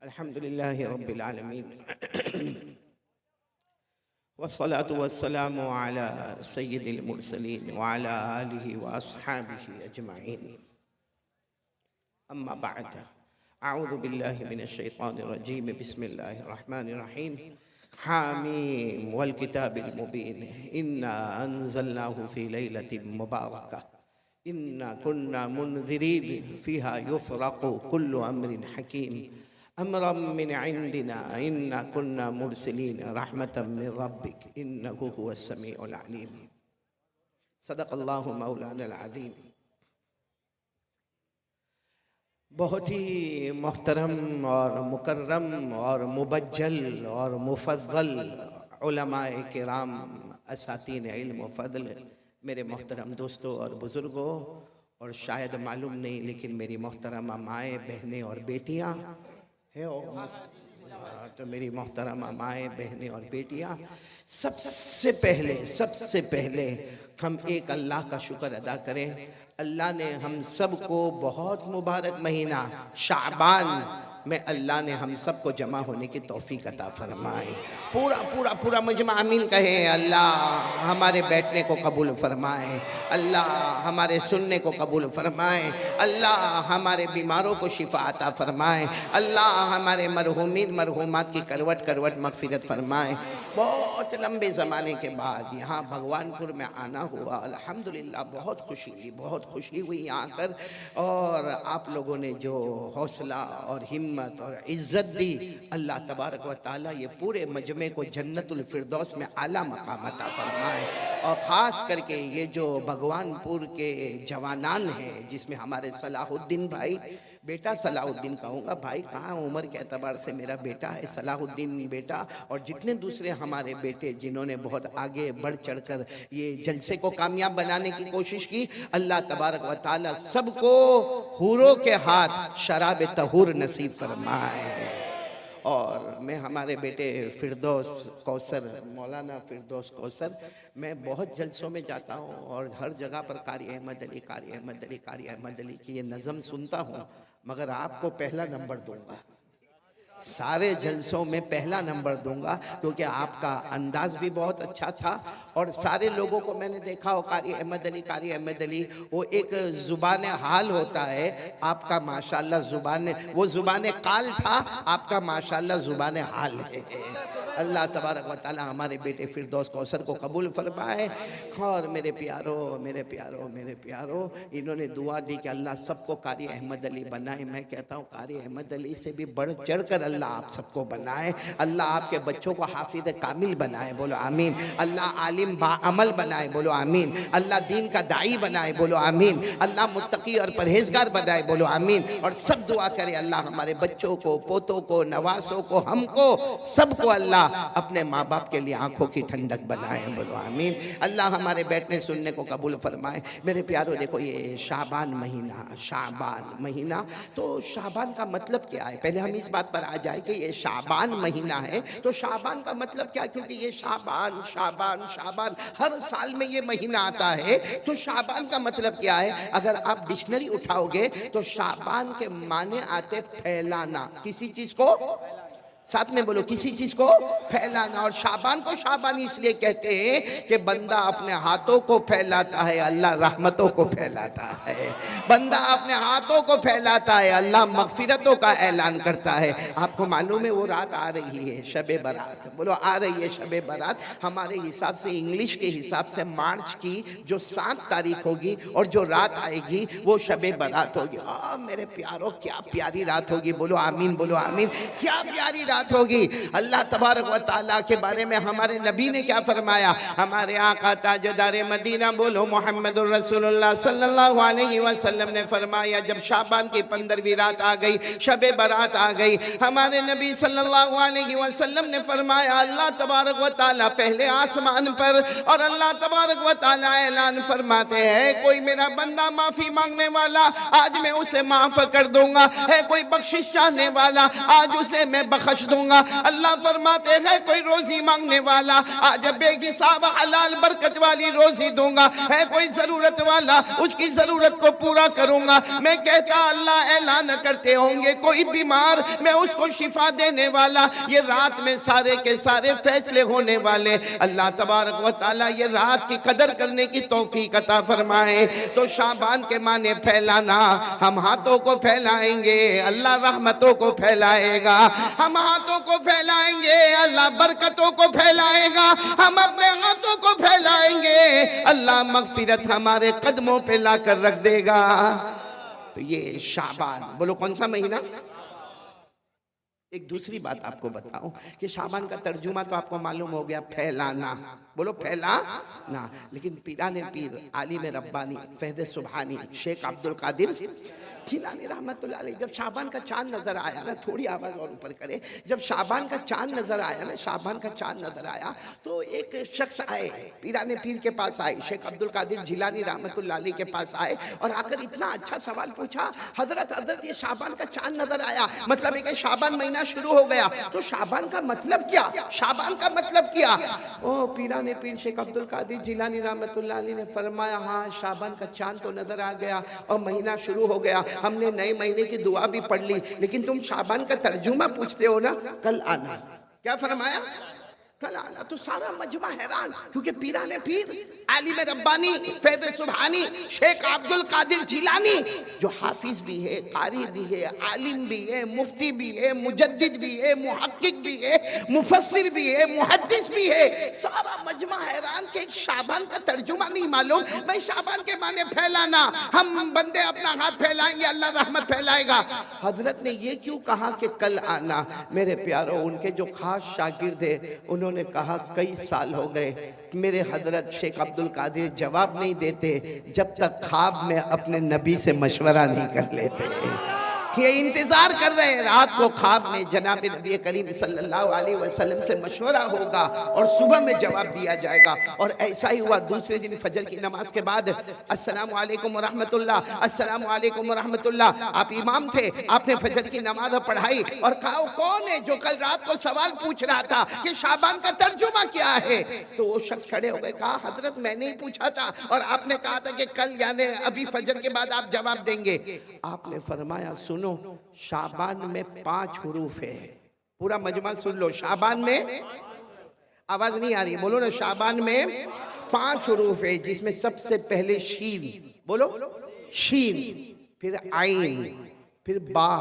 अल्हम्दुलिल्लाहि रब्बिल आलमीन वस्सलातु वस्सलामु अला सय्यिदिल मुरसलीन व अला आलिहि व अस्हाबिहि अजमाइन। अम्मा बअद, अऊज़ु बिल्लाहि मिनश शैतानिर रजीम, बिस्मिल्लाहिर रहमानिर रहीम। हामीम वल किताबिल मुबीन, इन्ना अंज़लनाहु फी लैलतिन मुबारका, इन्ना कुन्ना मुनज़िरीन, फ़ीहा युफ़रक़ु कुल्लु अम्रिन हकीम, अमरम मिन इंदिना, इन्ना कुन्ना मुरसलीन, रहमतम मिन रब्बिक, इन्नहु हुवस समीउल अलीम। सदक़ल्लाहु मौलाना अज़ीम। बहुत ही मोहतरम और मुकर्रम और मुबज्जल और मुफद्दल उलमाए किराम, असातीन इल्म व फ़ज़ल, मेरे मोहतरम दोस्तों और बुज़ुर्गों, और शायद मालूम नहीं लेकिन मेरी मोहतरमा माएँ, बहनें और बेटियाँ है, तो मेरी मोहतरमा माएँ, बहनें और बेटियाँ, सबसे पहले हम एक अल्लाह का शुक्र अदा करें। अल्लाह ने हम सबको बहुत मुबारक महीना शाबान में अल्लाह ने हम सबको जमा होने की तौफीक अता फरमाए। पूरा मजमा आमीन कहे। अल्लाह हमारे बैठने को कबूल फरमाए, अल्लाह हमारे सुनने को कबूल फरमाए, अल्लाह हमारे बीमारों को शिफा अता फरमाए, अल्लाह हमारे मरहूमीन मरहूमात की करवट करवट मगफिरत फरमाए। बहुत लंबे ज़माने के बाद यहाँ भगवानपुर में आना हुआ, अल्हम्दुलिल्लाह बहुत खुशी हुई यहाँ आकर। और आप लोगों ने जो हौसला और हिम्मत और इज़्ज़त दी, अल्लाह तबारक व ताला ये पूरे मजमे को जन्नतुल फिरदौस में आला मकाम अता फरमाए। और ख़ास करके ये जो भगवानपुर के जवानान हैं, जिसमें हमारे सलाहुद्दीन भाई, बेटा सलाहुद्दीन कहूँगा, भाई कहाँ, उम्र के एतबार से मेरा बेटा है सलाहुद्दीन बेटा, और जितने दूसरे हमारे बेटे जिन्होंने बहुत आगे बढ़ चढ़कर ये जलसे को कामयाब बनाने की कोशिश की, अल्लाह तबारक व ताला सबको हूरों के हाथ शराब तहूर नसीब फरमाए। और मैं हमारे बेटे फिरदौस कौसर, मौलाना फिरदौस कौसर, मैं बहुत जलसों में जाता हूँ और हर जगह पर कारी अहमद अली की ये नज़म सुनता हूँ, मगर आपको पहला नंबर दूंगा, सारे जलसों में पहला नंबर दूंगा, क्योंकि आपका अंदाज भी बहुत अच्छा था। और सारे लोगों को मैंने देखा हो, कारी अहमद अली, वो एक ज़ुबान हाल होता है, आपका माशाल्लाह ज़ुबान काल था, आपका माशाल्लाह ज़ुबान हाल है। अल्लाह तबारक व ताला हमारे बेटे फिरदौस कौसर को कबूल फरमाए। और मेरे प्यारो, इन्होंने दुआ दी कि अल्लाह सबको कारी अहमद अली बनाए। मैं कहता हूँ कारी अहमद अली से भी बढ़ चढ़ कर अल्लाह आप सबको बनाए। अल्लाह आपके बच्चों को हाफिज कामिल बनाए, बोलो आमीन। अल्लाह आलिम बाअमल बनाए, बोलो आमीन। अल्लाह दीन का दाई बनाए, बोलो आमीन। अल्लाह मुत्तकी और परहेजगार बनाए, बोलो आमीन। और सब दुआ करे अल्लाह हमारे बच्चों को, पोतों को, नवासों को, हमको सबको अल्लाह अपने माँ बाप के लिए आंखों की ठंडक बनाए, बोलो आमीन। अल्लाह हमारे बैठने सुनने को कबूल फरमाए। मेरे प्यारो देखो, ये शाबान महीना, तो शाबान का मतलब क्या है? पहले हम इस बात पर आ जाए कि ये शाबान महीना है, तो शाबान का मतलब क्या? क्योंकि ये शाबान हर साल में ये महीना आता है, तो शाबान का मतलब क्या है? अगर आप डिक्शनरी उठाओगे तो शाबान के माने आते फैलाना, किसी चीज को, साथ में बोलो, किसी चीज को फैलाना। और शाबान को शाबान इसलिए कहते हैं कि बंदा अपने हाथों को फैलाता है, अल्लाह रहमतों को फैलाता है। बंदा अपने हाथों को फैलाता है, अल्लाह मगफिरतों का ऐलान करता है। आपको मालूम है वो रात आ रही है, शबे बारात, बोलो आ रही है शबे बारात। हमारे हिसाब से, इंग्लिश के हिसाब से मार्च की जो 7 तारीख होगी और जो रात आएगी वो शबे बारात होगी। मेरे प्यारो, क्या प्यारी रात होगी, बोलो आमीन, बोलो आमीन। क्या प्यारी रात होगी। अल्लाह तबारक व ताला के बारे में हमारे नबी ने क्या फरमाया? हमारे आका ताजदार मदीना, बोलो मोहम्मदुर रसूलुल्लाह सल्लल्लाहु अलैहि वसल्लम ने फरमाया, जब शाबान की 15वीं रात आ गई, शबे बारात आ गई, हमारे नबी सल्लल्लाहु अलैहि वसल्लम ने फरमाया, अल्लाह तबारक व ताला पहले आसमान पर, और अल्लाह तबारक व ताला ऐलान फरमाते हैं, कोई मेरा बंदा माफी मांगने वाला, आज मैं उसे माफ कर दूंगा। है कोई बख्शिश चाहने वाला, आज उसे मैं बख्श दूंगा। अल्लाह फरमाते हैं कोई रोजी मांगने वाला आज बेहिसाब हलाल बरकत वाली रोजी दूंगा, है कोई जरूरत वाला उसकी जरूरत को पूरा करूंगा। मैं कहता अल्लाह ऐलान करते होंगे कोई बीमार मैं उसको शिफा देने वाला। ये रात में सारे के सारे फैसले होने वाले। अल्लाह तबारक व तआला ये रात की कदर करने की तौफीक अता फरमाए। तो शाबान के माने फैलाना, हम हाथों को फैलाएंगे अल्लाह रहमतों को फैलाएगा, हम हाथों को फैलाएंगे अल्लाह बरकतों को फैलाएगा, हम अपने हाथों को फैलाएंगे अल्लाह मगफिरत हमारे कदमों पे लाकर रख देगा। तो ये शाबान, बोलो कौन सा महीना। एक दूसरी बात आपको बताऊं कि शाबान का तर्जुमा तो आपको मालूम हो गया, फैलाना, बोलो फैलाना। लेकिन पीराने पीर आलिम रब्बानी फैज़ सुबहानी शेख अब्दुल कादिर जिलानी रहमतुल्लाह अलैह जब शाबान का चांद नजर आया ना, थोड़ी आवाज और ऊपर करे, जब शाबान का चांद नजर आया ना, शाबान का चांद नजर आया तो एक शख्स आए पीराने पीर के पास आए, शेख अब्दुल कादिर जिलानी रहमतुल्लाह अलैह के पास आए और आकर इतना अच्छा सवाल पूछा, हजरत ये शाबान का चांद नजर आया, मतलब एक शाबान महीना शुरू हो गया, तो शाबान का मतलब क्या, शाबान का मतलब क्या। ओ पीराने पीर शेख अब्दुल कादिर जिलानी रहमतुल्लाह अलैह ने फरमाया हाँ शाबान का चांद तो नजर आ गया और महीना शुरू हो गया, हमने नए महीने की दुआ भी पढ़ ली, लेकिन तुम शाबान का तर्जुमा पूछते हो ना, कल आना। क्या फरमाया, कल आना। तो सारा मजमा हैरान, क्योंकि पीराने पीर आलिम रब्बानी फैज़ सुबहानी शेख अब्दुल कादिर जिलानी जो हाफिज भी है, कारी भी है, आलिम भी है, मुफ्ती भी है, मुजद्दिद भी है, मुहक्किक भी है, मुफस्सिर भी है, मुहद्दिस भी है, सारा मजमा हैरान कि शाबान का तर्जुमा नहीं मालूम। भाई शाबान के माने फैलाना, हम बंदे अपना हाथ फैलाएंगे अल्लाह रहमत फैलाएगा। हजरत ने ये क्यों कहा कि कल आना। मेरे प्यारों, उनके जो खास शागिर्द है उन्होंने कहा कई साल हो गए मेरे हजरत शेख अब्दुल कादिर जवाब नहीं देते जब तक ख्वाब में अपने नबी से मशवरा नहीं कर लेते। ये इंतजार कर रहे हैं रात को ख्वाब में जनाब नबी करीम सल्लल्लाहु अलैहि वसल्लम से मशवरा होगा और सुबह में जवाब दिया जाएगा। और ऐसा ही हुआ दूसरे दिन फजर की नमाज के बाद, अस्सलामु अलैकुम व रहमतुल्लाह, अस्सलामु अलैकुम व रहमतुल्लाह। आप इमाम थे, आपने फजर की नमाज पढ़ाई और कहा कौन है जो कल रात को सवाल पूछ रहा था कि शाबान का तर्जुमा क्या है। तो वो शख्स खड़े हो गए, कहा हजरत मैंने ही पूछा था और आपने कहा था कि कल यानी अभी फजर के बाद आप जवाब देंगे। आपने फरमाया सुनो, शाबान में 5 हुरूफ है, पूरा मजमा सुन लो। शाबान में, आवाज नहीं आ रही, बोलो ना, शाबान में 5 हुरूफ है जिसमें सबसे पहले शीन, बोलो शीन, फिर आइन, फिर बा,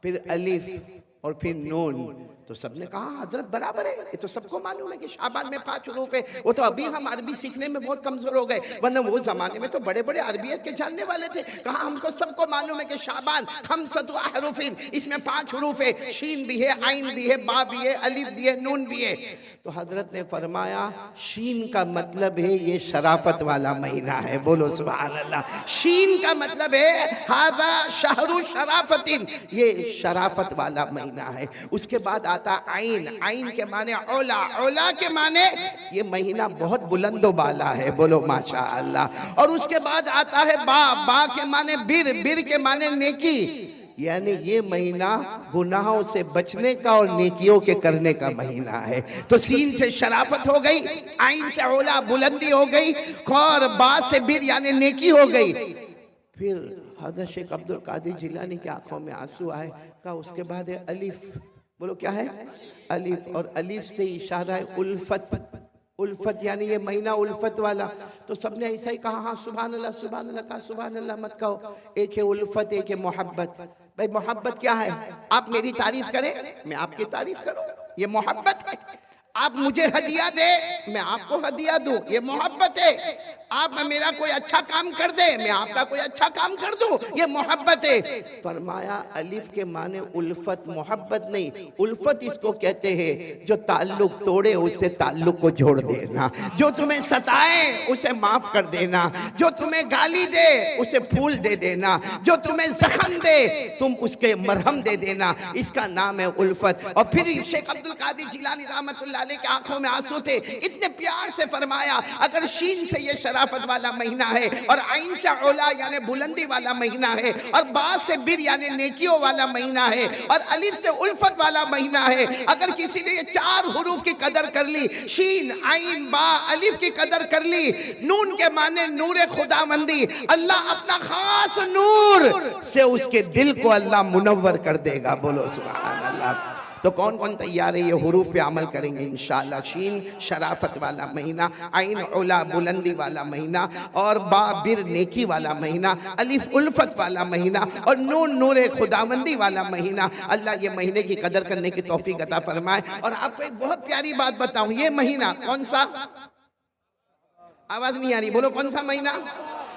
फिर अलिफ और फिर नून। तो सबने कहा हजरत बराबर है, ये तो सबको मालूम है कि शाबान में 5 हुरूफ है। वो तो अभी हम अरबी सीखने में बहुत कमजोर हो गए, वरना वो जमाने में तो बड़े बड़े अरबियत के जानने वाले थे। कहा हमको सबको मालूम है कि शाबान खमसतु अहरूफिन, इसमें 5 हुरूफ है, शीन भी है, आइन भी है, बा भी है, अलिफ भी है, नून भी है। तो हजरत ने फरमाया शीन का मतलब है ये शराफत वाला महीना है, बोलो सुभान अल्लाह। शीन का मतलब है हादा शहरु शराफतिन, ये शराफत वाला महीना है। उसके बाद आता आइन, आइन के माने औला, औला के माने ये महीना बहुत बुलंदो बाला है, बोलो माशा अल्लाह। और उसके बाद आता है बा, बा के माने बिर, बिर के माने नेकी, यानी ये महीना गुनाहों से बचने का और नेकियों के करने का महीना है। तो सीन से शराफत हो गई, आइन से औला बुलंदी हो गई, और बा से बिर यानी नेकी हो गई। फिर हज़रत शेख अब्दुल कादिर जिलानी की आंखों में आंसू आए। कहा उसके बाद है अलिफ, बोलो क्या है, अलिफ, और अलिफ से इशारा है उल्फत, उल्फत यानी ये महीना उल्फत वाला। तो सबने ऐसा ही कहा हाँ सुभान अल्लाह, सुभान अल्लाह। कहा सुभान अल्लाह मत कहो, एक है उल्फत, एक है मोहब्बत। भाई मोहब्बत क्या है, आप मेरी तारीफ करें मैं आपकी तारीफ करूं, ये मोहब्बत है। आप मुझे हदिया दे मैं आपको हदिया दूं, ये मोहब्बत है। आप मेरा कोई अच्छा काम कर दे मैं आपका कोई अच्छा काम कर दूं, ये मोहब्बत है। फरमाया अलिफ के माने उल्फत, मोहब्बत नहीं। उल्फत इसको कहते हैं जो ताल्लुक तोड़े उससे ताल्लुक को जोड़ देना, जो तुम्हें सताए उसे माफ कर देना, जो तुम्हें गाली दे उसे फूल दे देना, जो तुम्हें जख्म दे तुम उसके मरहम दे देना, इसका नाम है उल्फत। और फिर शेख अब्दुल कादिर जिलानी रहमतुल्लाह वाले की आंखों में आंसू थे, इतने प्यार से फरमाया अगर शीन से ये शराफत वाला महीना है और आइन से औला यानी बुलंदी वाला महीना है और बा से बिर यानी नेकियों वाला महीना है और अलिफ से उल्फत वाला महीना है, अगर किसी ने ये 4 हुरूफ की कदर कर ली, शीन आइन बा अलिफ की कदर कर ली, नून के माने नूर खुदावंदी, अल्लाह अपना खास नूर से उसके दिल को अल्लाह मुनव्वर कर देगा। बोलो सुभान अल्लाह। तो कौन कौन तैयार है ये हुरूफ पे अमल करेंगे इंशाअल्लाह। शीन शराफत वाला महीना, आइन उला बुलंदी वाला महीना और बा बिर नेकी वाला महीना, अलिफ उल्फत वाला महीना और नून नूर खुदावंदी वाला महीना। अल्लाह ये महीने की कदर करने की तौफीक अता फरमाए। और आपको एक बहुत प्यारी बात बताऊं, ये महीना कौन सा, आवाज नहीं आ रही, बोलो कौन सा महीना,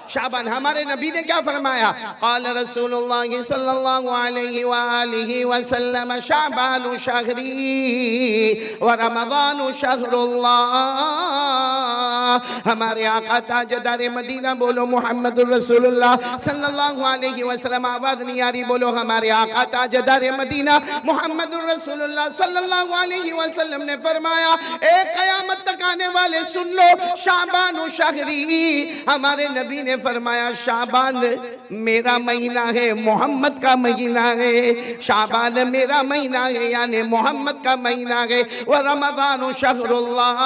शाबान। हमारे नबी ने क्या फरमाया, क़ाल रसूलुल्लाह सल्लल्लाहु अलैहि वालिहि वसल्लम शाबानु शहरी व रमज़ानु शहरुल्लाह। हमारे आका ताजदार मदीना, बोलो मुहम्मदुर रसूलुल्लाह सल्लल्लाहु अलैहि वसल्लम। आवाज नहीं आ रही, बोलो हमारे आका ताजदार मदीना मुहम्मदुर रसूलुल्लाह सल्लल्लाहु अलैहि वसल्लम ने फरमाया, ए क़यामत तक आने वाले सुन लो, शाबानु शहरी। हमारे नबी ने फरमाया शाबान मेरा महीना है, मोहम्मद का महीना है। शाबान मेरा महीना है यानी मोहम्मद का महीना है। वह रमज़ान शहरुल्लाह,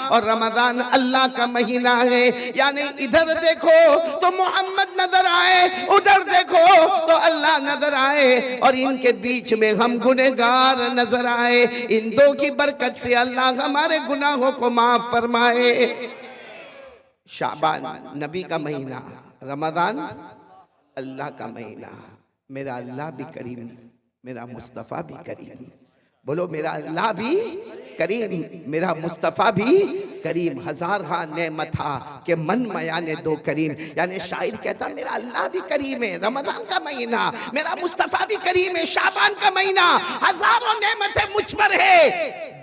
और रमज़ान अल्लाह का महीना है। यानी इधर देखो तो मोहम्मद नजर आए, उधर देखो तो अल्लाह नजर आए और इनके बीच में हम गुनहगार नजर आए। इन दो की बरकत से अल्लाह हमारे गुनाहों को माफ फरमाए। शाबान नबी का महीना, रमज़ान अल्लाह का महीना। मेरा अल्लाह भी करीम, मेरा मुस्तफ़ा भी करीम। बोलो मेरा अल्लाह भी करीम, मेरा मुस्तफ़ा भी करीम। हजार हाँ नेमत था के मन मया ने दो करीम। यानी शायर कहता मेरा अल्लाह भी करीम है, रमज़ान का महीना, मेरा मुस्तफ़ा भी करीम है, शाबान का महीना, हजारों नेमतें मुझ पर है,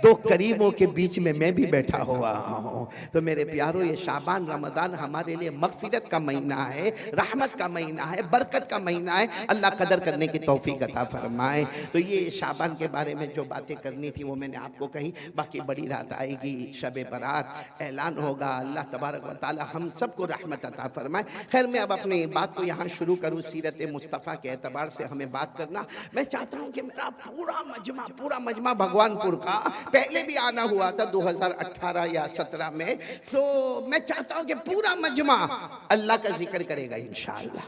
दो करीमों के बीच में मैं भी बैठा हुआ हूँ। तो मेरे प्यारों ये शाबान रमज़ान हमारे लिए मग़फ़िरत का महीना है, रहमत का महीना है, बरकत का महीना है। अल्लाह कदर करने की तौफीक अता फरमाए। तो ये शाबान के बारे में जो बातें करनी थी वो मैंने आपको कही। बाकी बड़ी रात आएगी, शब बारात ऐलान होगा, अल्लाह तबारक व तआला हम सबको रहमत अता फरमाए। खैर मैं अब अपनी बात को यहाँ शुरू करूँ। सीरत मुस्तफ़ा के एतबार से हमें बात करना, मैं चाहता हूँ कि मेरा पूरा मजमा भगवानपुर का, पहले भी आना हुआ था 2018 या 17 में, तो मैं चाहता हूँ कि पूरा मजमा अल्लाह का जिक्र करेगा इंशाअल्लाह।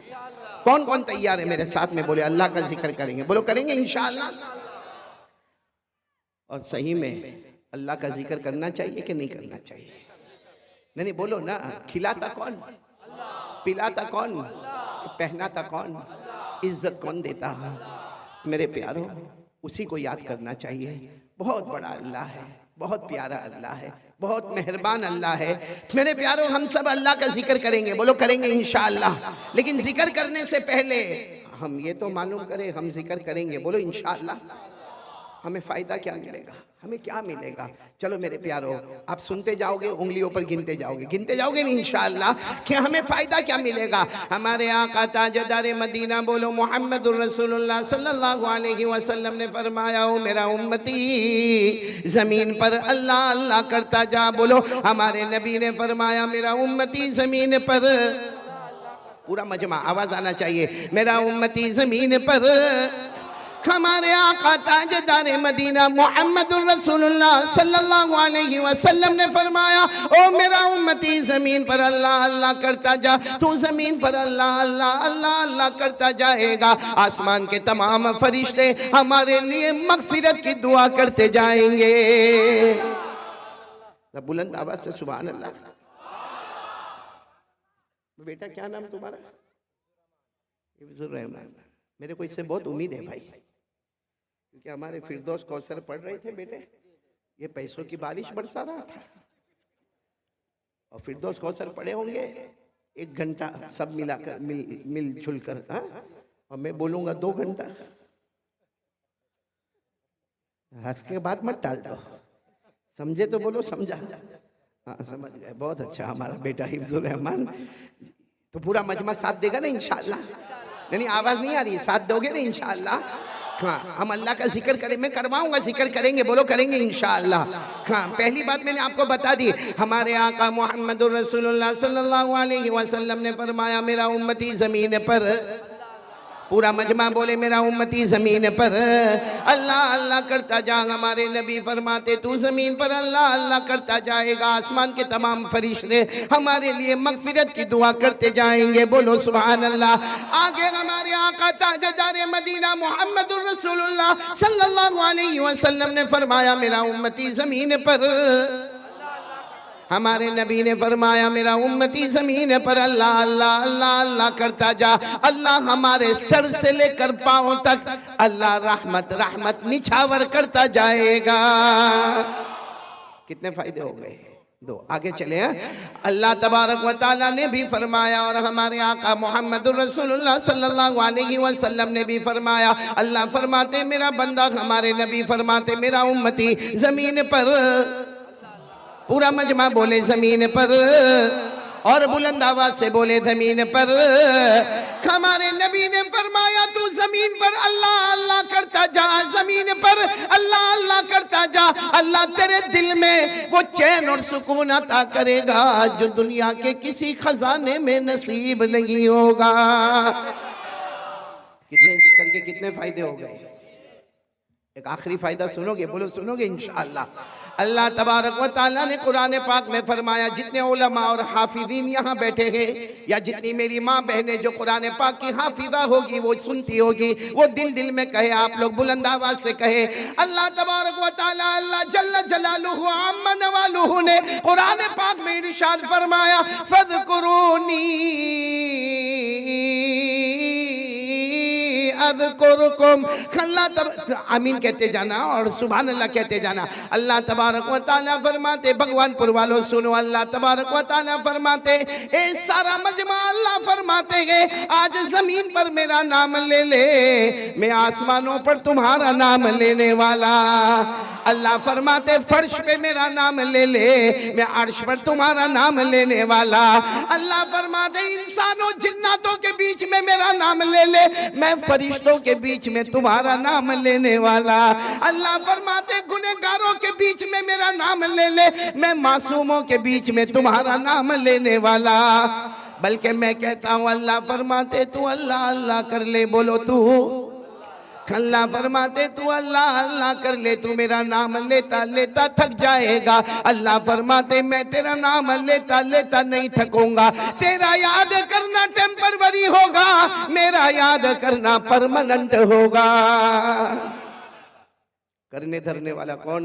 कौन कौन तैयार है मेरे साथ में, बोले अल्लाह का जिक्र करेंगे, बोलो करेंगे इंशाअल्लाह। और सही में अल्लाह का जिक्र करना चाहिए कि नहीं करना चाहिए? नहीं बोलो ना। खिलाता कौन, पिलाता कौन, पहनाता कौन, इज्जत कौन देता है? मेरे प्यारों उसी को याद करना चाहिए। बहुत बड़ा अल्लाह है, बहुत प्यारा अल्लाह है, बहुत मेहरबान अल्लाह है। मेरे प्यारों हम सब अल्लाह का जिक्र करेंगे, बोलो करेंगे इंशाअल्लाह। लेकिन जिक्र करने से पहले हम ये तो मालूम करें, हम जिक्र करेंगे, बोलो इंशाअल्लाह हमें फ़ायदा क्या मिलेगा, हमें क्या मिलेगा? चलो मेरे प्यारो आप सुनते जाओगे, उंगलियों पर गिनते जाओगे नहीं इंशाअल्लाह कि हमें फ़ायदा क्या मिलेगा। हमारे आका ताजदार मदीना, बोलो मुहम्मदुर रसूलुल्लाह सल्लल्लाहु अलैहि वसल्लम ने फरमाया, ओ मेरा उम्मती ज़मीन पर अल्लाह अल्लाह करता जा। बोलो हमारे नबी ने फरमाया, मेरा उम्मती ज़मीन पर, पूरा मजमा आवाज़ आना चाहिए, मेरा उम्मती ज़मीन पर। हमारे आका ताजदार मदीना मुहम्मदुर रसूलुल्लाह सल्लल्लाहु अलैहि वसल्लम ने फरमाया, ओ मेरा उम्मती ज़मीन पर अल्लाह अल्लाह करता जा। तू ज़मीन पर अल्लाह अल्लाह अल्लाह अल्लाह करता जाएगा, आसमान के तमाम फरिश्ते हमारे लिए मग़फ़िरत की दुआ करते जाएंगे। बुलंद आवाज़ से सुभान अल्लाह। बेटा क्या नाम तुम्हारा? हिफ्ज़ुर रहमान। मेरे को इससे बहुत उम्मीद है भाई, क्योंकि हमारे फिरदौस कौसर पढ़ रहे थे बेटे, ये पैसों की बारिश बरसा रहा था और फिरदौस कौसर पढ़े होंगे 1 घंटा सब मिलाकर मिलजुल कर, और मैं बोलूँगा 2 घंटा। हंस के बाद मत टाल दो, समझे तो बोलो समझा। हाँ समझ गए, बहुत अच्छा हमारा बेटा हिफ्ज़ुर रहमान। तो पूरा मजमा साथ देगा ना इंशाअल्लाह? नहीं आवाज़ नहीं आ रही, साथ दोगे ना इंशाअल्लाह? हाँ, हम अल्लाह का जिक्र करें, मैं करवाऊंगा, जिक्र करेंगे, बोलो करेंगे इंशाअल्लाह। हाँ, पहली बात मैंने आपको बता दी, हमारे आका मोहम्मदुर रसूलुल्लाह सल्लल्लाहु अलैहि वसल्लम ने फरमाया मेरा उम्मती जमीन पर, पूरा मजमा बोले मेरा उम्मती जमीन पर अल्लाह अल्लाह करता जा। हमारे नबी फरमाते तू जमीन पर अल्लाह अल्लाह करता जाएगा, आसमान के तमाम फरिश्ते हमारे लिए मगफिरत की दुआ करते जाएंगे, बोलो सुभान अल्लाह। आगे हमारे आका ताजदार मदीना मोहम्मदुर रसूलुल्लाह सल्लल्लाहु अलैहि वसल्लम ने फरमाया मेरा उम्मती जमीन पर, हमारे नबी ने फरमाया मेरा उम्मती जमीन पर अल्लाह अल्लाह अल्लाह अल्लाह करता जा। अल्लाह हमारे सर से लेकर पांव तक अल्लाह रहमत रहमत निछावर करता जाएगा। कितने फायदे हो गए? दो। आगे चले हैं। अल्लाह तबारक व तआला ने भी फरमाया और हमारे आका मोहम्मदुर रसूलुल्लाह सल्लल्लाहु अलैहि वसल्लम ने भी फरमाया। अल्लाह फरमाते मेरा बंदा, हमारे नबी फरमाते मेरा उम्मती जमीन पर, पूरा मजमा बोले जमीन पर, और बुलंद आवाज से बोले जमीन पर। हमारे नबी ने फरमाया तू जमीन पर अल्लाह अल्लाह करता जा, जमीन पर अल्लाह अल्लाह करता जा, अल्लाह तेरे दिल में वो चैन और सुकून अता करेगा जो दुनिया के किसी खजाने में नसीब नहीं होगा। कितने जिक्र के कितने फायदे हो गए? एक आखिरी फायदा सुनोगे? बोलो सुनोगे इंशाअल्लाह। अल्लाह तबारक व तआला ने कुरान पाक में फरमाया जितने उलमा और हाफिजीन यहाँ बैठे हैं, या जितनी मेरी माँ बहनें जो कुरान पाक की हाफिजा होगी वो सुनती होगी, वो दिल दिल में कहे, आप लोग बुलंद आवाज से कहे अल्लाह तबारक व तआला अल्लाह जल्ल जलालुहु अम्मा नवालुहु ने कुरान पाक में इरशाद फरमाया फज़कुरूनी अज़कुरुकुम। आमीन कहते जाना और सुभान अल्लाह कहते जाना। अल्लाह तबारक व तआला फरमाते, भगवानपुर वालों सुनो, अल्लाह तबारक व तआला फरमाते ए सारा मजमा अल्लाह फरमाते हैं आज जमीन पर मेरा नाम ले ले, मैं आसमानों पर तुम्हारा नाम लेने वाला। अल्लाह फरमाते फर्श पे मेरा नाम ले ले, मैं अर्श पर तुम्हारा नाम लेने वाला। अल्लाह फरमाते इंसानों जिन्नातों के बीच में मेरा नाम ले ले, मैं फरिश्तों के बीच में तुम्हारा नाम लेने वाला। अल्लाह फरमाते गुनहगारों के बीच में मेरा नाम ले ले, मैं मासूमों के बीच में तुम्हारा नाम लेने वाला। बल्कि मैं कहता हूँ अल्लाह फरमाते तू अल्लाह अल्लाह कर ले, बोलो तू। अल्लाह फरमाते तू अल्लाह अल्लाह कर ले, तू मेरा नाम लेता लेता थक जाएगा। अल्लाह फरमाते मैं तेरा नाम लेता लेता नहीं थकूंगा। तेरा याद करना टेम्परवरी होगा, मेरा याद करना परमानेंट होगा। करने धरने वाला कौन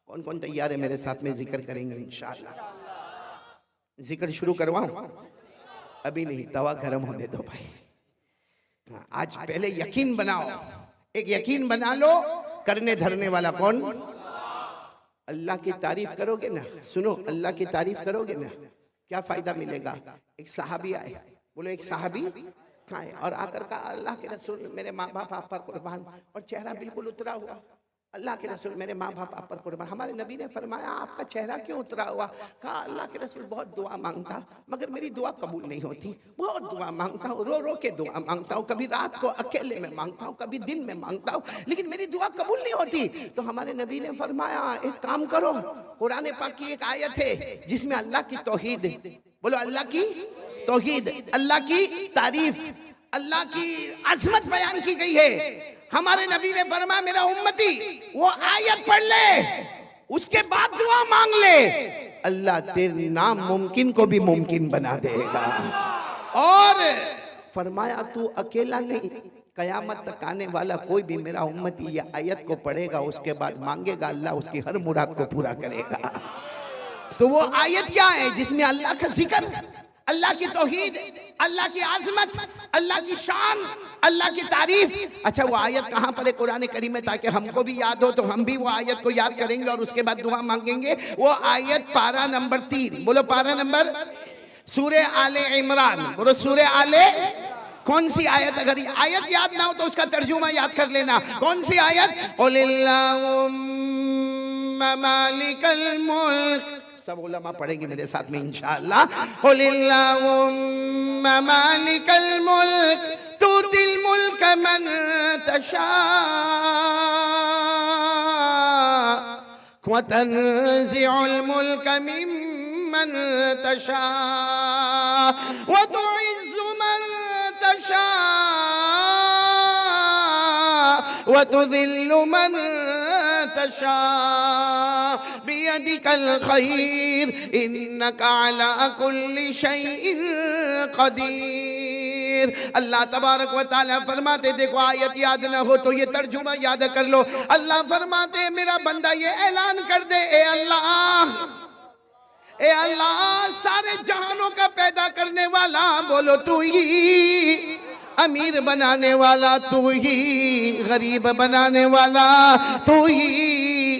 कौन कौन तैयार है मेरे साथ में जिक्र करेंगे इंशाअल्लाह। जिक्र शुरू करवाऊं? अभी नहीं, तवा गर्म होने दो भाई। आज पहले यकीन बनाओ, एक यकीन बना लो। करने धरने वाला कौन? अल्लाह की तारीफ करोगे ना, सुनो अल्लाह की तारीफ करोगे ना, क्या फायदा मिलेगा? एक सहाबी आए, बोलो एक सहाबी आए और आकर कहा अल्लाह के रसूल मेरे माँ बाप आप पर कुर्बान, और चेहरा बिल्कुल उतरा हुआ। अल्लाह के रसूल मेरे माँ बाप आप पर कुर्बान। हमारे नबी ने फरमाया आपका चेहरा क्यों उतरा हुआ? कहा अल्लाह के रसूल बहुत दुआ मांगता मगर मेरी दुआ कबूल नहीं होती, बहुत दुआ मांगता हूँ, रो रो के दुआ मांगता हूँ, कभी रात को अकेले में मांगता हूँ, कभी दिन में मांगता हूँ, लेकिन मेरी दुआ कबूल नहीं होती। तो हमारे नबी ने फरमाया एक काम करो, कुरान पाक की एक आयत है जिसमें अल्लाह की तौहीद, बोलो अल्लाह की तौहीद, अल्लाह की तारीफ, अल्लाह की अजमत बयान की गई है। हमारे नबी ने फरमाया मेरा उम्मती वो आयत पढ़ ले, उसके बाद दुआ मांग ले, अल्लाह तेरे नाम मुमकिन को भी मुमकिन बना देगा। और फरमाया तू अकेला नहीं, कयामत तक आने वाला कोई भी मेरा उम्मती ये आयत को पढ़ेगा, उसके बाद मांगेगा, अल्लाह उसकी हर मुराद को पूरा करेगा। तो वो आयत क्या है? जिसमें अल्लाह का जिक्र, अल्लाह की तौहीद, अल्लाह की आजमत, अल्लाह की शान, अल्लाह की तारीफ। अच्छा वो आयत कहाँ पर है कुरान करीम में, ताकि हमको भी याद हो तो हम भी वो आयत को याद करेंगे और उसके बाद दुआ मांगेंगे। वो आयत पारा नंबर 3, बोलो पारा नंबर, सूरे आले इमरान, बोलो सूरे आले। कौन सी आयत? अगर आयत याद ना हो तो उसका तर्जुमा याद कर लेना। कौन सी आयत? कुलिल्लाहुम्मा मालिकल मुल्क, सब उलमा पढ़ेंगे मेरे साथ में इंशाअल्लाह। कुलिल्लाहुम्मा मालिकल मुल्क तूतिल मुल्क मन तशा व तंज़िउल मुल्क मिम्मन तशा व तुइज़्ज़ु मन तशा व तुज़िल्लु मन तशा बियदिकल खैर इन्नका अला कुल्लि शैइन कदीर। अल्लाह तबारक व तआला फरमाते, देखो आयत याद न हो तो ये तर्जुमा याद कर लो। अल्लाह फरमाते मेरा बंदा ये ऐलान कर दे, ए अल्लाह सारे जहानों का पैदा करने वाला, बोलो तू ही अमीर बनाने वाला, तू ही गरीब बनाने वाला, तू ही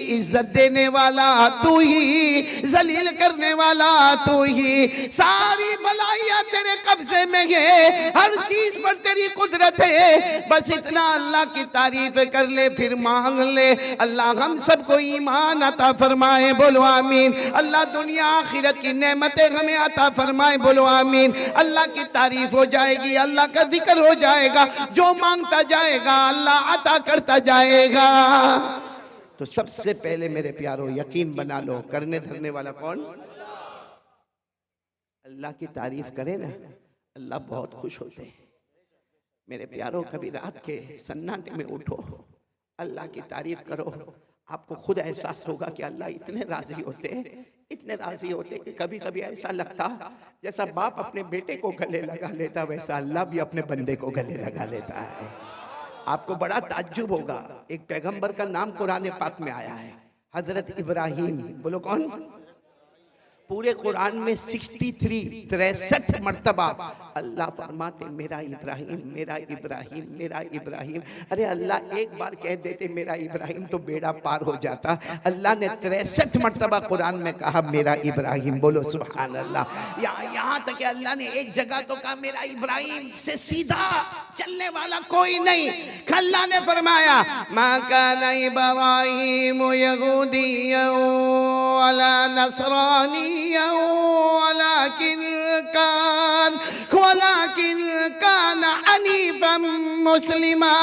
इज्जत देने वाला, तू ही जलील करने वाला, तू ही सारी भलाइयां तेरे कब्जे में है, हर चीज पर तेरी कुदरत है। बस इतना अल्लाह की तारीफ कर ले, फिर मांग ले। अल्लाह हम सबको ईमान अता फरमाए, बोलो आमीन। अल्लाह दुनिया आखिरत की नेमतें हमें अता फरमाए, बोलो आमीन। अल्लाह की तारीफ हो जाएगी, अल्लाह का जिक्र हो जाएगा, जो मांगता जाएगा अल्लाह अता करता जाएगा। तो सबसे पहले मेरे प्यारो यकीन बना लो, करने धरने वाला कौन? अल्लाह की तारीफ करे ना, अल्लाह बहुत खुश होते हैं। मेरे प्यारो कभी रात के सन्नाटे में उठो, अल्लाह की तारीफ करो, आपको खुद एहसास होगा कि अल्लाह इतने राजी होते हैं, इतने राजी होते कि कभी कभी ऐसा लगता जैसा बाप अपने बेटे को गले लगा लेता, वैसा अल्लाह भी अपने बंदे को गले लगा लेता है। आपको बड़ा ताज्जुब होगा, एक पैगंबर का नाम कुरान पाक में आया है, हजरत इब्राहिम। बोलो कौन? पूरे कुरान में 63 मर्तबा अल्लाह फरमाते मेरा इब्राहिम, मेरा इब्राहिम, मेरा इब्राहिम। अरे अल्लाह एक बार कह देते मेरा इब्राहिम तो बेड़ा पार हो जाता। अल्लाह ने 63 मर्तबा कुरान में कहा मेरा इब्राहिम। बोलो सुभान अल्लाह। यहाँ तक कि अल्लाह ने एक जगह तो कहा मेरा इब्राहिम से सीधा चलने वाला कोई नहीं। अल्लाह ने फरमाया मा काना इब्राहिम यहूदिय्यन वला नसरानी वलाकिन कान हनीफन मुस्लिमा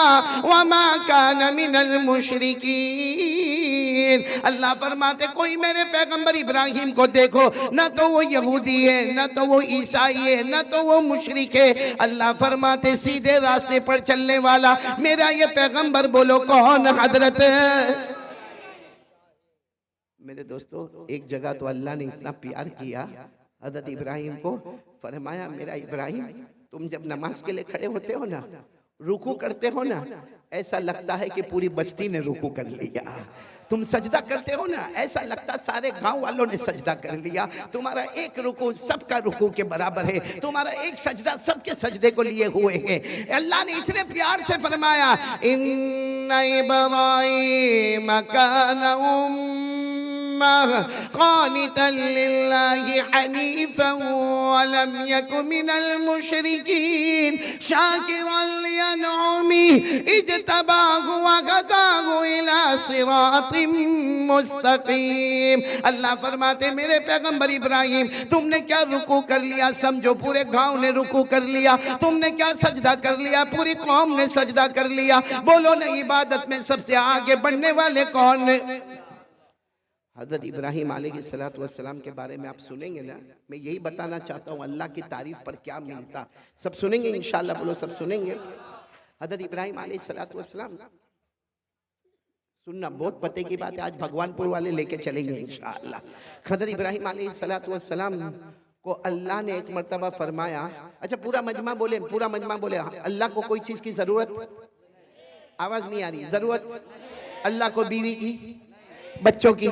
वमा कान मिनल मुशरिकीन। अल्लाह फरमाते कोई मेरे पैगंबर इब्राहिम को देखो, ना तो वो यहूदी है, ना तो वो ईसाई है, ना तो वो मुशरिक है। अल्लाह फरमाते सीधे रास्ते पर चलने वाला मेरा ये पैगंबर। बोलो कौन? हजरत। मेरे दोस्तों एक जगह तो अल्लाह ने इतना प्यार किया हजरत इब्राहिम को, फरमाया मेरा इब्राहिम तुम जब नमाज के लिए खड़े होते हो ना, रुकू करते हो ना, ऐसा लगता है कि पूरी बस्ती ने रुकू कर लिया। तुम सजदा करते हो ना, ऐसा लगता सारे गांव वालों ने सजदा कर लिया। तुम्हारा एक रुकू सबका रुकू के बराबर है, तुम्हारा एक सजदा सबके सजदे को लिए हुए है। अल्लाह ने इतने प्यार से फरमाया इन्ना इब्राहीम काना क़ानितन लिल्लाहि हनीफ़न वलम यकु मिनल मुशरिकीन शाकिरन लिअनउमिहि इज्तबाहु वहदाहु इला सिरातिम मुस्तकीम। अल्लाह फरमाते मेरे पैगंबर इब्राहिम तुमने क्या रुकू कर लिया, समझो पूरे गांव ने रुकू कर लिया। तुमने क्या सजदा कर लिया, पूरी कौम ने सजदा कर लिया। बोलो ना इबादत में सबसे आगे बढ़ने वाले कौन? हज़रत इब्राहीम अलैहिस्सलातु वस्सलाम के बारे में आप सुनेंगे ना, मैं यही बताना चाहता हूँ अल्लाह की तारीफ पर क्या मिलता। सब सुनेंगे इंशाअल्लाह, बोलो सब सुनेंगे। हज़रत इब्राहीम अलैहिस्सलातु वस्सलाम, सुनना बहुत पते की बात है, आज भगवानपुर वाले लेके चलेंगे इंशाअल्लाह। हज़रत इब्राहीम अलैहिस्सलातु वस्सलाम को अल्लाह ने एक मर्तबा फरमाया, अच्छा पूरा मजमा बोले, पूरा मजमा बोले, अल्लाह को कोई चीज़ की ज़रूरत, आवाज़ नहीं आ रही, ज़रूरत अल्लाह को बीवी की, बच्चों की,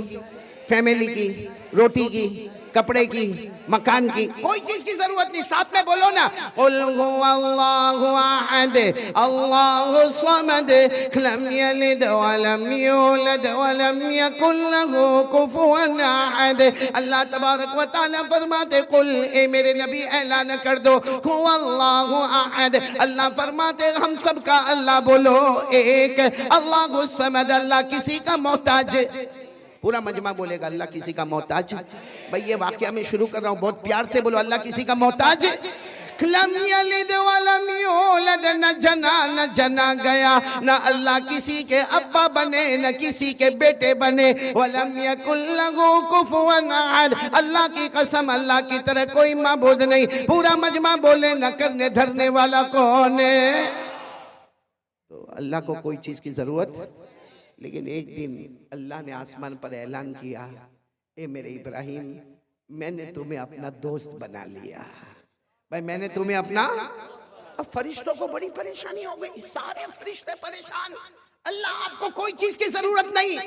फैमिली की, रोटी की, कपड़े की, मकान की, कोई चीज की जरूरत नहीं। साथ में बोलो ना, कुल हुवल्लाहु अहद अल्लाहु समद लम यलिद वलम यूलद वलम यकुल लहू कुफुवन अहद। अल्लाह तबारक व तआला फरमाते कुल, ए मेरे नबी ऐलान कर दो हुवल्लाहु अहद। अल्लाह फरमाते हम सब का अल्लाह बोलो एक, अल्लाहु समद, अल्लाह किसी का मोहताज। पूरा मजमा बोलेगा अल्लाह किसी का मोहताज। भाई ये वाकया मैं शुरू कर रहा हूँ, बहुत प्यार से बोलो अल्लाह किसी का मोहताज। लम यलिद वलम यूलद, न जना गया, न अल्लाह किसी के अब्बा बने न किसी के बेटे बने। वलम यकुल लहू कुफुवन अहद, अल्लाह की कसम अल्लाह की तरह कोई माबूद नहीं। पूरा मजमा बोले न करने धरने वाला कौन है? तो अल्लाह को कोई चीज की जरूरत। लेकिन एक दिन अल्लाह ने आसमान पर ऐलान किया, ए मेरे इब्राहिम, मैंने तुम्हें अपना दोस्त बना लिया। भाई मैंने तुम्हें अपना। अब फरिश्तों को बड़ी परेशानी हो गई, सारे फरिश्ते परेशान। अल्लाह आपको कोई चीज की जरूरत नहीं,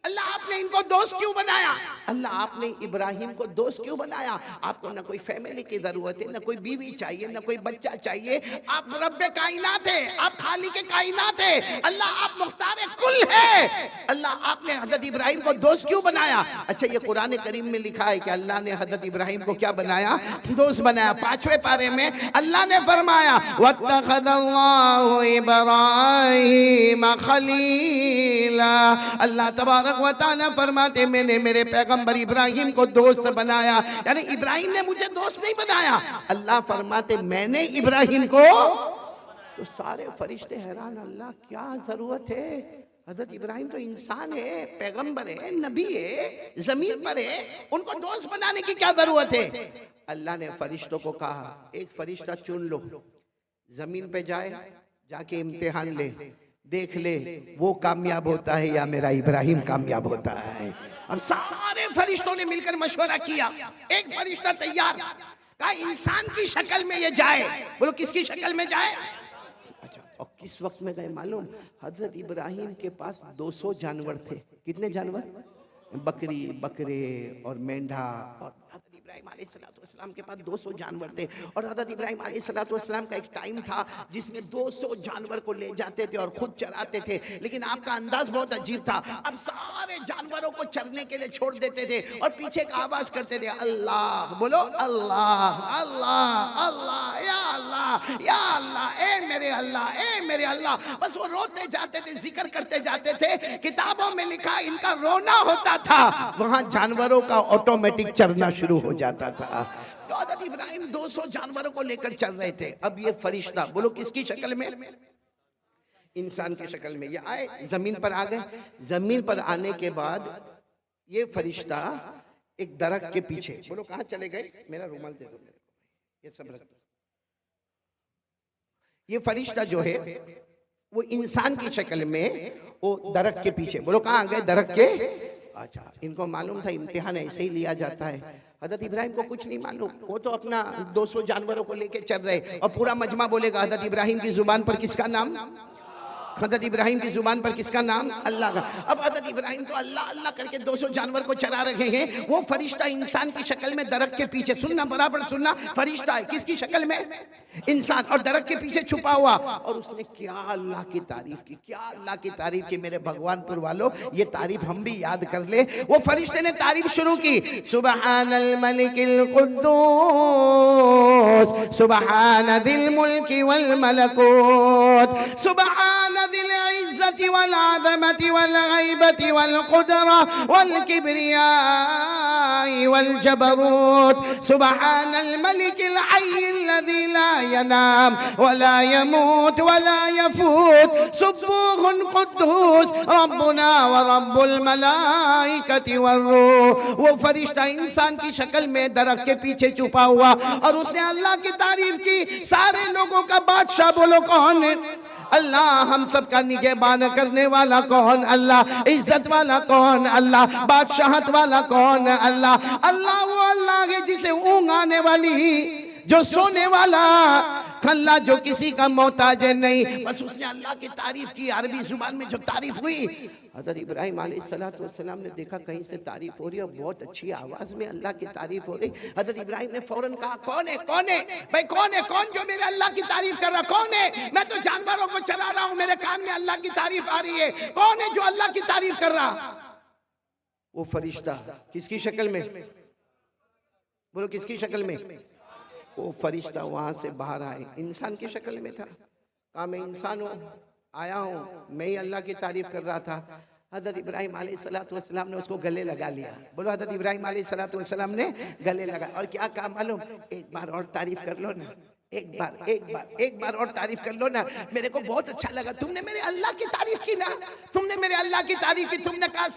अल्लाह आपने इनको दोस्त क्यों बनाया? अल्लाह आपने इब्राहिम को दोस्त क्यों बनाया? आपको ना कोई फैमिली की जरूरत है, ना कोई बीवी चाहिए, ना कोई बच्चा चाहिए। आप रब्बे कायनात है, आप खाली के कायनात है, अल्लाह आप मुख्तार कुल है। अल्लाह आपने हजरत इब्राहिम को दोस्त क्यों बनाया? अच्छा ये कुरान करीम में लिखा है कि अल्लाह ने हजरत इब्राहिम को क्या बनाया? दोस्त बनाया। 5वें पारे में अल्लाह ने फरमाया, वत्तखज़ल्लाहु इब्राहीम खलीला। अल्लाह तबारक व तआला फरमाते मैंने मेरे पैगंबर इब्राहिम को दोस्त बनाया। यानी इब्राहिम ने मुझे दोस्त नहीं बनाया, अल्लाह फरमाते मैंने इब्राहिम को। तो सारे फरिश्ते हैरान, अल्लाह क्या जरूरत है? हजरत इब्राहिम तो इंसान है, पैगंबर है, नबी है, जमीन पर है, उनको दोस्त बनाने की क्या जरूरत है? अल्लाह ने फरिश्तों को कहा, एक फरिश्ता चुन लो, जमीन पे जाए, जाके इम्तिहान ले, देख ले वो कामयाब होता है या मेरा इब्राहिम कामयाब होता है। अब सारे फरिश्तों ने मिलकर मशवरा किया, एक फरिश्ता तैयार, कहा इंसान की शक्ल में ये जाए। बोलो किसकी शक्ल में जाए? अच्छा, और किस वक्त में गए मालूम? हजरत इब्राहिम के पास 200 जानवर थे। कितने जानवर? बकरी, बकरे और मेंढा। और हजरत इब्राहिम अलैहिस्सलाम के पास 200 जानवर थे। और हजरत इब्राहिम अलैहिस्सलाम का एक टाइम था जिसमें 200 जानवर को ले जाते थे और खुद चराते थे। लेकिन आपका अंदाज बहुत अजीब था, अब सारे जानवरों को चरने के लिए छोड़ देते थे और पीछे का आवाज करते थे, अल्लाह। बोलो अल्लाह अल्लाह अल्लाह, या अल्लाह या अल्लाह, ए मेरे अल्लाह, ए मेरे अल्लाह। बस वो रोते जाते थे, जिक्र करते जाते थे। किताबों में लिखा इनका रोना होता था, वहां जानवरों का ऑटोमेटिक चरना शुरू हो जाता था। तो हज़रत इब्राहिम 200 जानवरों को लेकर चल रहे थे। अब ये फरिश्ता, बोलो किसकी शक्ल में? इंसान की शक्ल में ये आए, जमीन पर आ गए। जमीन पर आने के बाद ये फरिश्ता एक दरख्त के पीछे, बोलो कहां चले गए? मेरा रुमाल दे दो मेरे को, ये सब रख दो। ये फरिश्ता जो है वो इंसान की शक्ल में वो दरख्त के पीछे, बोलो कहां गए? दरख्त के। अच्छा, इनको मालूम था इम्तिहान ऐसे ही लिया जाता है। हजरत इब्राहिम को कुछ नहीं मालूम, वो तो अपना 200 जानवरों को लेके चल रहे। और पूरा मजमा बोलेगा हजरत इब्राहिम की जुबान पर किसका नाम? हजरत इब्राहिम की जुबान पर किसका नाम? अल्लाह का। अब हजरत इब्राहिम तो अल्लाह अल्लाह करके 200 जानवर को चरा रहे हैं। वो फरिश्ता इंसान की शक्ल में दरख्त के पीछे, सुनना बराबर सुनना, फरिश्ता है किसकी शक्ल में? इंसान, और दरख्त के पीछे छुपा हुआ। और उसने क्या अल्लाह की तारीफ की, क्या अल्लाह की तारीफ की। मेरे भगवानपुर वालों, ये तारीफ हम भी याद कर ले। वो फरिश्ते ने तारीफ शुरू की, सुबहानल मलिकिल कुद्दूस, सुबहान दिल मुल्की वल मलकूत, सुबहान दिल इज्जति वल आज़मति वल गैबति वल कुदरा वल किब्रियाई वल जबरूत, सुबहानल मलिकिल हय्यिल लज़ी ला यनाम वला यमूत वला यफूत, सुब्बूहुन कुद्दूस रब्बुना व रब्बुल मलाइकति वर्रूह। वो फरिश्ता इंसान की शक्ल में दरख्त के पीछे छुपा हुआ और उसने अल्लाह की तारीफ की। सारे लोगों का बादशाह बोलो कौन है? अल्लाह। हम सब का निगहबान करने वाला कौन? अल्लाह। इज्जत वाला कौन? अल्लाह। बादशाहत वाला कौन? अल्लाह। अल्लाह वो अल्लाह है जिसे ऊँघ आने वाली, जो सोने वाला, खल्ला जो किसी का मोहताज नहीं। बस उसने अल्लाह की तारीफ की। अरबी जुबान में जो तारीफ हुई, हज़रत इब्राहिम अलैहिस्सलाम ने देखा कहीं से तारीफ हो रही है और बहुत अच्छी आवाज में अल्लाह की तारीफ हो रही। हज़रत इब्राहिम ने फौरन कहा, कौन है? कौन है भाई? कौन है? कौन जो मेरे अल्लाह की तारीफ कर रहा? कौन है? मैं तो जानवरों को चला रहा हूं, मेरे कान में अल्लाह की तारीफ आ रही है। कौन है जो अल्लाह की तारीफ कर रहा? वो फरिश्ता किसकी शक्ल में? बोलो किसकी शक्ल में? वो फरिश्ता वहां से बाहर आए, इंसान की शक्ल में था। कहा मैं इंसान हूँ, आया हूँ, मैं ही अल्लाह की तारीफ कर रहा था। हज़रत इब्राहिम अलैहिस्सलाम ने उसको गले लगा लिया। बोलो हज़रत इब्राहिम अलैहिस्सलाम ने गले लगा और क्या कहा मालूम? एक बार और तारीफ कर लो ना, एक बार और तारीफ कर लो ना। मेरे को बहुत अच्छा लगा, तुमने मेरे अल्लाह की तारीफ की ना, तुमने मेरे अल्लाह की तारीफ की। तुमने कहा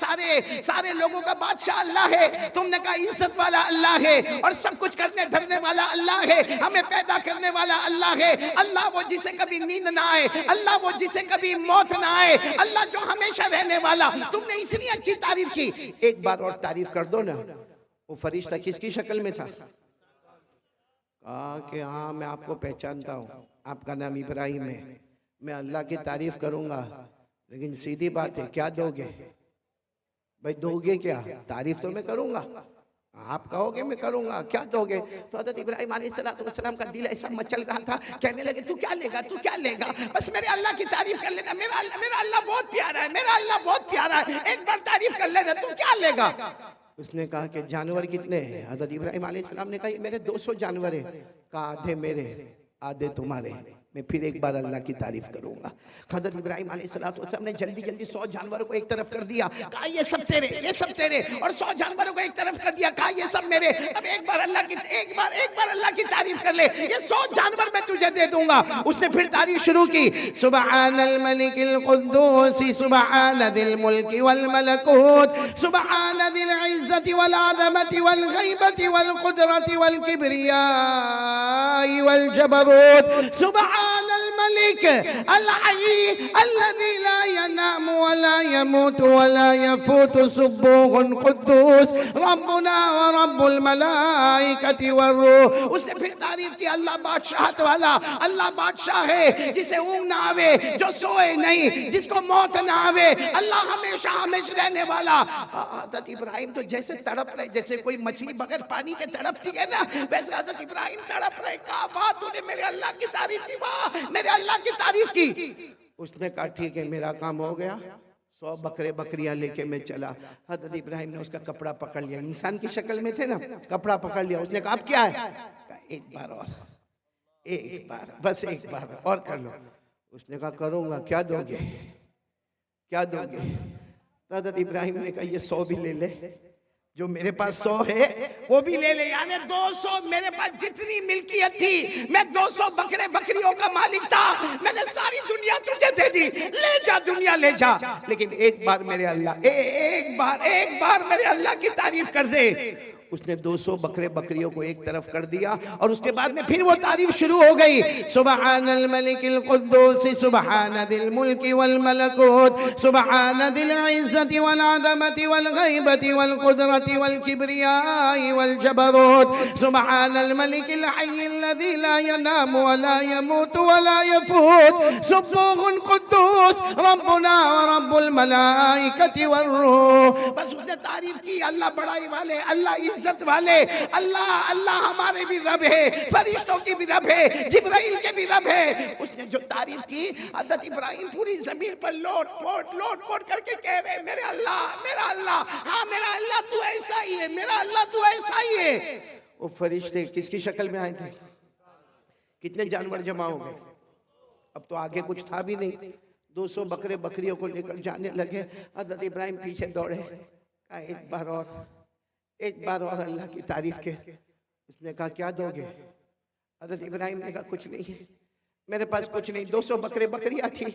सारे लोगों का बादशाह अल्लाह है, तुमने कहा इज्जत वाला अल्लाह है और सब कुछ करने धरने वाला अल्लाह है, हमें पैदा करने वाला अल्लाह है। अल्लाह वो जिसे कभी नींद ना आए, अल्लाह वो जिसे कभी मौत ना आए, अल्लाह जो हमेशा रहने वाला। तुमने इतनी अच्छी तारीफ की, एक बार और तारीफ कर दो ना। वो फरिश्ता किसकी शक्ल में था? कहा कि हाँ मैं आपको पहचानता हूँ, आपका नाम इब्राहिम है, मैं अल्लाह की तारीफ करूंगा, लेकिन सीधी बात है क्या दोगे भाई? दोगे क्या? तारीफ तो मैं करूंगा, आप कहोगे मैं करूंगा, क्या दोगे? तो हज़रत इब्राहिम अलैहिस्सलाम का दिल ऐसा मचल रहा था, कहने लगे तू क्या लेगा, तू क्या लेगा, बस मेरे अल्लाह की तारीफ कर लेना, मेरा अल्लाह बहुत प्यारा है, मेरा अल्लाह बहुत प्यारा है, एक बार तारीफ कर लेना, तू क्या लेगा? उसने कहा कि जानवर कितने हैं? हज़रत इब्राहिम अलैहिस्सलाम ने कहा मेरे 200 जानवर हैं। कहा आधे मेरे आधे तुम्हारे, मैं फिर एक बार अल्लाह की तारीफ करूंगा। हज़रत इब्राहिम अलैहिस्सलाम ने जल्दी 100 जानवरों को एक तरफ कर दिया, कहा ये सब तेरे, ये सब तेरे, और 100 जानवरों को एक तरफ कर दिया, कहा ये सब मेरे। अब एक बार अल्लाह की तारीफ कर ले, ये 100 जानवर मैं तुझे दे दूंगा। उसने फिर तारीफ शुरू की, सुबहानल मलिकिल कुद्दूस सुबहानदिल मुल्की वल मलकूत सुबहानदिल इज्जति वल अज़मति वल गैबति वल कुदरति वल किब्रियाई वल जबरूत सुबहानल मलिक अल हय्य अल्लज़ी ला यनामु व ला यमूतु व ला यफूतु सुब्बूहुन कुद्दूस रब्बुना व रब्बुल मलाइकति वर्रूह। उसने फिर तारीफ की, अल्लाह बादशाहत वाला, अल्लाह बादशाह है जिसे ऊँघ ना आवे, जो सोए नहीं, जिसको मौत ना आवे, अल्लाह हमेशा हमेशा रहने वाला। हज़रत इब्राहिम तो जैसे तड़प रहे, जैसे कोई मछली बगैर पानी के तड़पती है ना, वैसे हज़रत इब्राहिम तड़प रहे। कहा वाह तूने मेरे अल्लाह की तारीफ की, वाह मेरे अल्लाह की तारीफ की। उसने कहा ठीक है मेरा काम हो गया, 100 बकरे बकरियां लेके मैं चला। हज़रत इब्राहिम ने उसका कपड़ा पकड़ लिया, इंसान की शक्ल में थे ना, कपड़ा पकड़ लिया। उसने कहा अब क्या है? कहा एक बार और, एक बार, बस एक बार और कर लो। उसने कहा करूंगा, क्या दोगे, क्या दोगे? हज़रत इब्राहिम ने कहा ये 100 भी ले ले, जो मेरे पास 100 है वो भी ले ले, यानी 200 मेरे पास जितनी मिल्कियत थी, मैं 200 बकरे बकरियों का मालिक था, मैंने सारी दुनिया तुझे दे दी, ले जा दुनिया ले जा, लेकिन एक बार मेरे अल्लाह, एक बार मेरे अल्लाह की तारीफ कर दे। उसने 200 बकरे बकरियों को एक तरफ कर दिया और उसके बाद में फिर वो तारीफ शुरू हो गई, सुबहानल मलिकिल कुद्दूस सुबहानदिल मुल्की वल मलकूत सुबहानदिल इज्जति वल अज़मति वल गैबति वल कुदरति वल किब्रियाई वल जबरूत सुबहानल मलिकिल हय्यिल्लज़ी ला यनामु व ला यमूतु व ला यफूत सुब्बूहुन कुद्दूस रब्बुना व रब्बुल मलाइकति वर्रूह। बस उसने तारीफ की, अल्लाह बड़ाई वाले, अल्लाह इज्जत वाले, अल्लाह हमारे भी रब है, फरिश्तों की भी रब है, जिब्राइल के भी रब है। उसने जो तारीफ की, हज़रत इब्राहिम पूरी जमीन पर लोट पोट करके कह रहे मेरे अल्लाह, मेरा अल्लाह, हाँ मेरा अल्लाह तू ऐसा ही है, मेरा अल्लाह तू ऐसा ही है। वो फरिश्ते किसकी शक्ल में आए थे? कितने जानवर जमा हो गए? अब तो आगे कुछ था भी नहीं, 200 बकरे बकरियों को लेकर जाने लगे। हज़रत इब्राहिम पीछे दौड़े, कहा एक बार और अल्लाह की तारीफ के। उसने कहा क्या दोगे? हज़रत इब्राहिम ने कहा कुछ नहीं, मेरे पास कुछ नहीं, 200 बकरे बकरियां थी,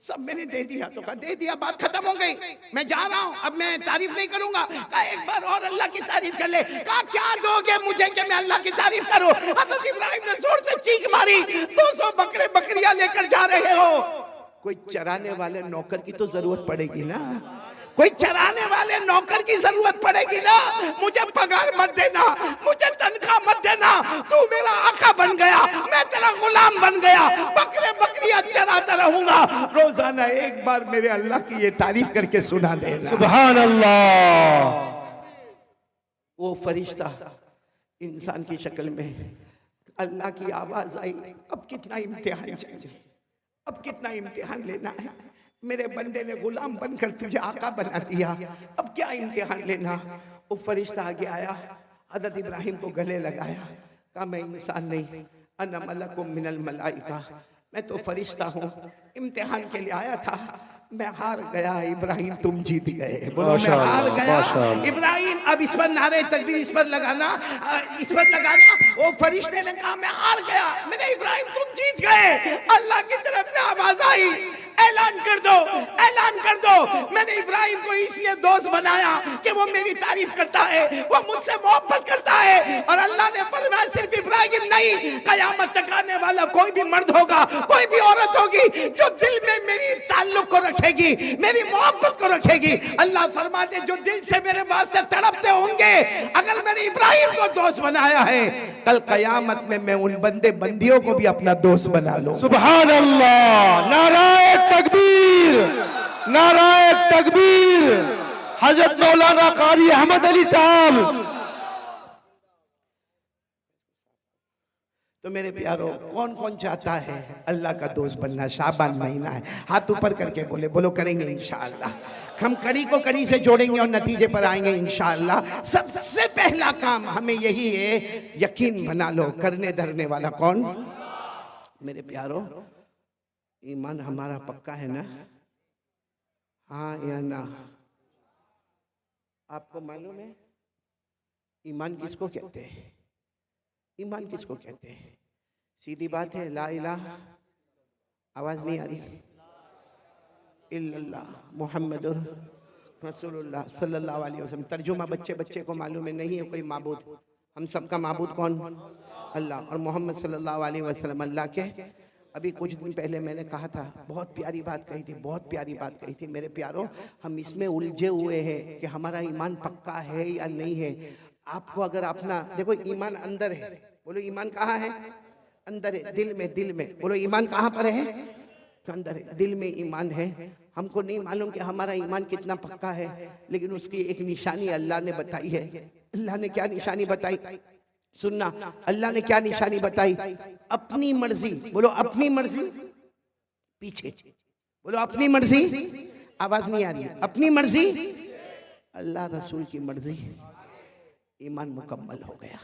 सब मैंने दे दिया। तो कहा दे दिया, बात खत्म हो गई, मैं जा रहा हूं, अब मैं तारीफ नहीं करूंगा। कहा एक बार और अल्लाह की तारीफ कर ले। कहा क्या दोगे मुझे कि मैं अल्लाह की तारीफ करूं? हज़रत इब्राहिम ने जोर से चीख मारी, 200 बकरे बकरियां लेकर जा रहे हो, कोई चराने वाले नौकर की तो जरूरत पड़ेगी ना, कोई चराने वाले नौकर की जरूरत पड़ेगी ना। मुझे पगार मत देना, मुझे तनख्वाह मत देना, तू मेरा आका बन गया, मैं तेरा गुलाम बन गया, बकरे बकरियां चराता रहूंगा। रोजाना एक बार मेरे अल्लाह की ये तारीफ करके सुना देना, सुभान अल्लाह। वो फरिश्ता इंसान की शक्ल में, अल्लाह की आवाज आई, अब कितना इम्तिहान चाहिए, अब कितना इम्तिहान लेना है? मेरे बंदे ने गुलाम बनकर तुझे आका बना दिया, अब क्या इम्तिहान लेना? वो फरिश्ता आगे आया, हज़रत इब्राहिम को गले लगाया, कहा मैं इंसान नहीं, अना मलकुम मिनल मलाइका, मैं तो फरिश्ता हूँ, इम्तिहान के लिए आया था। मैं हार गया इब्राहिम, तुम जीत गए। बोलो मैं हार गया इब्राहिम। अब इस पर नारे तकबीर, इस पर लगाना, इस पर लगाना। वो फरिश्ते ने कहा मैं हार गया, मेरे इब्राहिम तुम जीत गए। अल्लाह की तरफ से आवाज आई, ऐलान कर दो, ऐलान कर दो, मैंने इब्राहिम को इसलिए दोस्त बनाया कि वो मेरी तारीफ करता है, वो मुझसे मोहब्बत करता है। और अल्लाह ने फरमाया सिर्फ इब्राहिम नहीं, कयामत तक आने वाला कोई भी मर्द होगा, कोई भी औरत होगी जो दिल में मेरी ताल्लुक को रखेगी, मेरी मोहब्बत को रखेगी। अल्लाह फरमाते जो दिल से मेरे वास्ते तड़पते होंगे, अगर मैंने इब्राहिम को दोस्त बनाया है, कल कयामत में मैं उन बंदे बंदियों को भी अपना दोस्त बना लूं। सुभान अल्लाह, नाराए तकबीर, नाराए तकबीर। हजरत मौलाना कारी अहमद अली साहब। तो मेरे प्यारो, कौन कौन चाहता है अल्लाह का दोस्त बनना? शाबान महीना है, हाथ ऊपर करके बोले, बोलो करेंगे इंशाअल्लाह। हम कड़ी को कड़ी से जोड़ेंगे और नतीजे पर आएंगे इंशाअल्लाह। सबसे पहला काम हमें यही है, यकीन बना लो, करने धरने वाला कौन? मेरे प्यारो, ईमान हमारा पक्का है ना? हाँ या ना? आपको मालूम है ईमान किसको कहते हैं? ईमान किसको कहते हैं? सीधी बात है, ला इलाहा, आवाज नहीं आ रही, इल्लल्लाह मुहम्मदुर रसूलुल्लाह सल्लल्लाहु अलैहि वसल्लम। तर्जुमा बच्चे बच्चे को मालूम है, नहीं है कोई माबूद, हम सबका माबूद कौन? अल्लाह। और मोहम्मद सल्लल्लाहु अलैहि वसल्लम अल्लाह के। अभी कुछ दिन पहले मैंने कहा था, बहुत प्यारी बात कही थी, बहुत प्यारी बात कही थी। मेरे प्यारों, हम इसमें उलझे हुए हैं कि हमारा ईमान पक्का है या नहीं है। आपको अगर अपना देखो, ईमान अंदर है, बोलो ईमान कहाँ है? अंदर है, दिल में, दिल में। बोलो ईमान कहाँ पर है? अंदर है, दिल में ईमान है। हमको नहीं मालूम कि हमारा ईमान कितना पक्का है, लेकिन उसकी एक निशानी अल्लाह ने बताई है। अल्लाह ने क्या निशानी बताई? सुनना, अल्लाह ने क्या निशानी बताई? अपनी मर्जी, बोलो अपनी मर्जी, पीछे बोलो अपनी मर्जी, आवाज नहीं आ रही है, अपनी मर्जी, अल्लाह रसूल की मर्जी, ईमान मुकम्मल हो गया।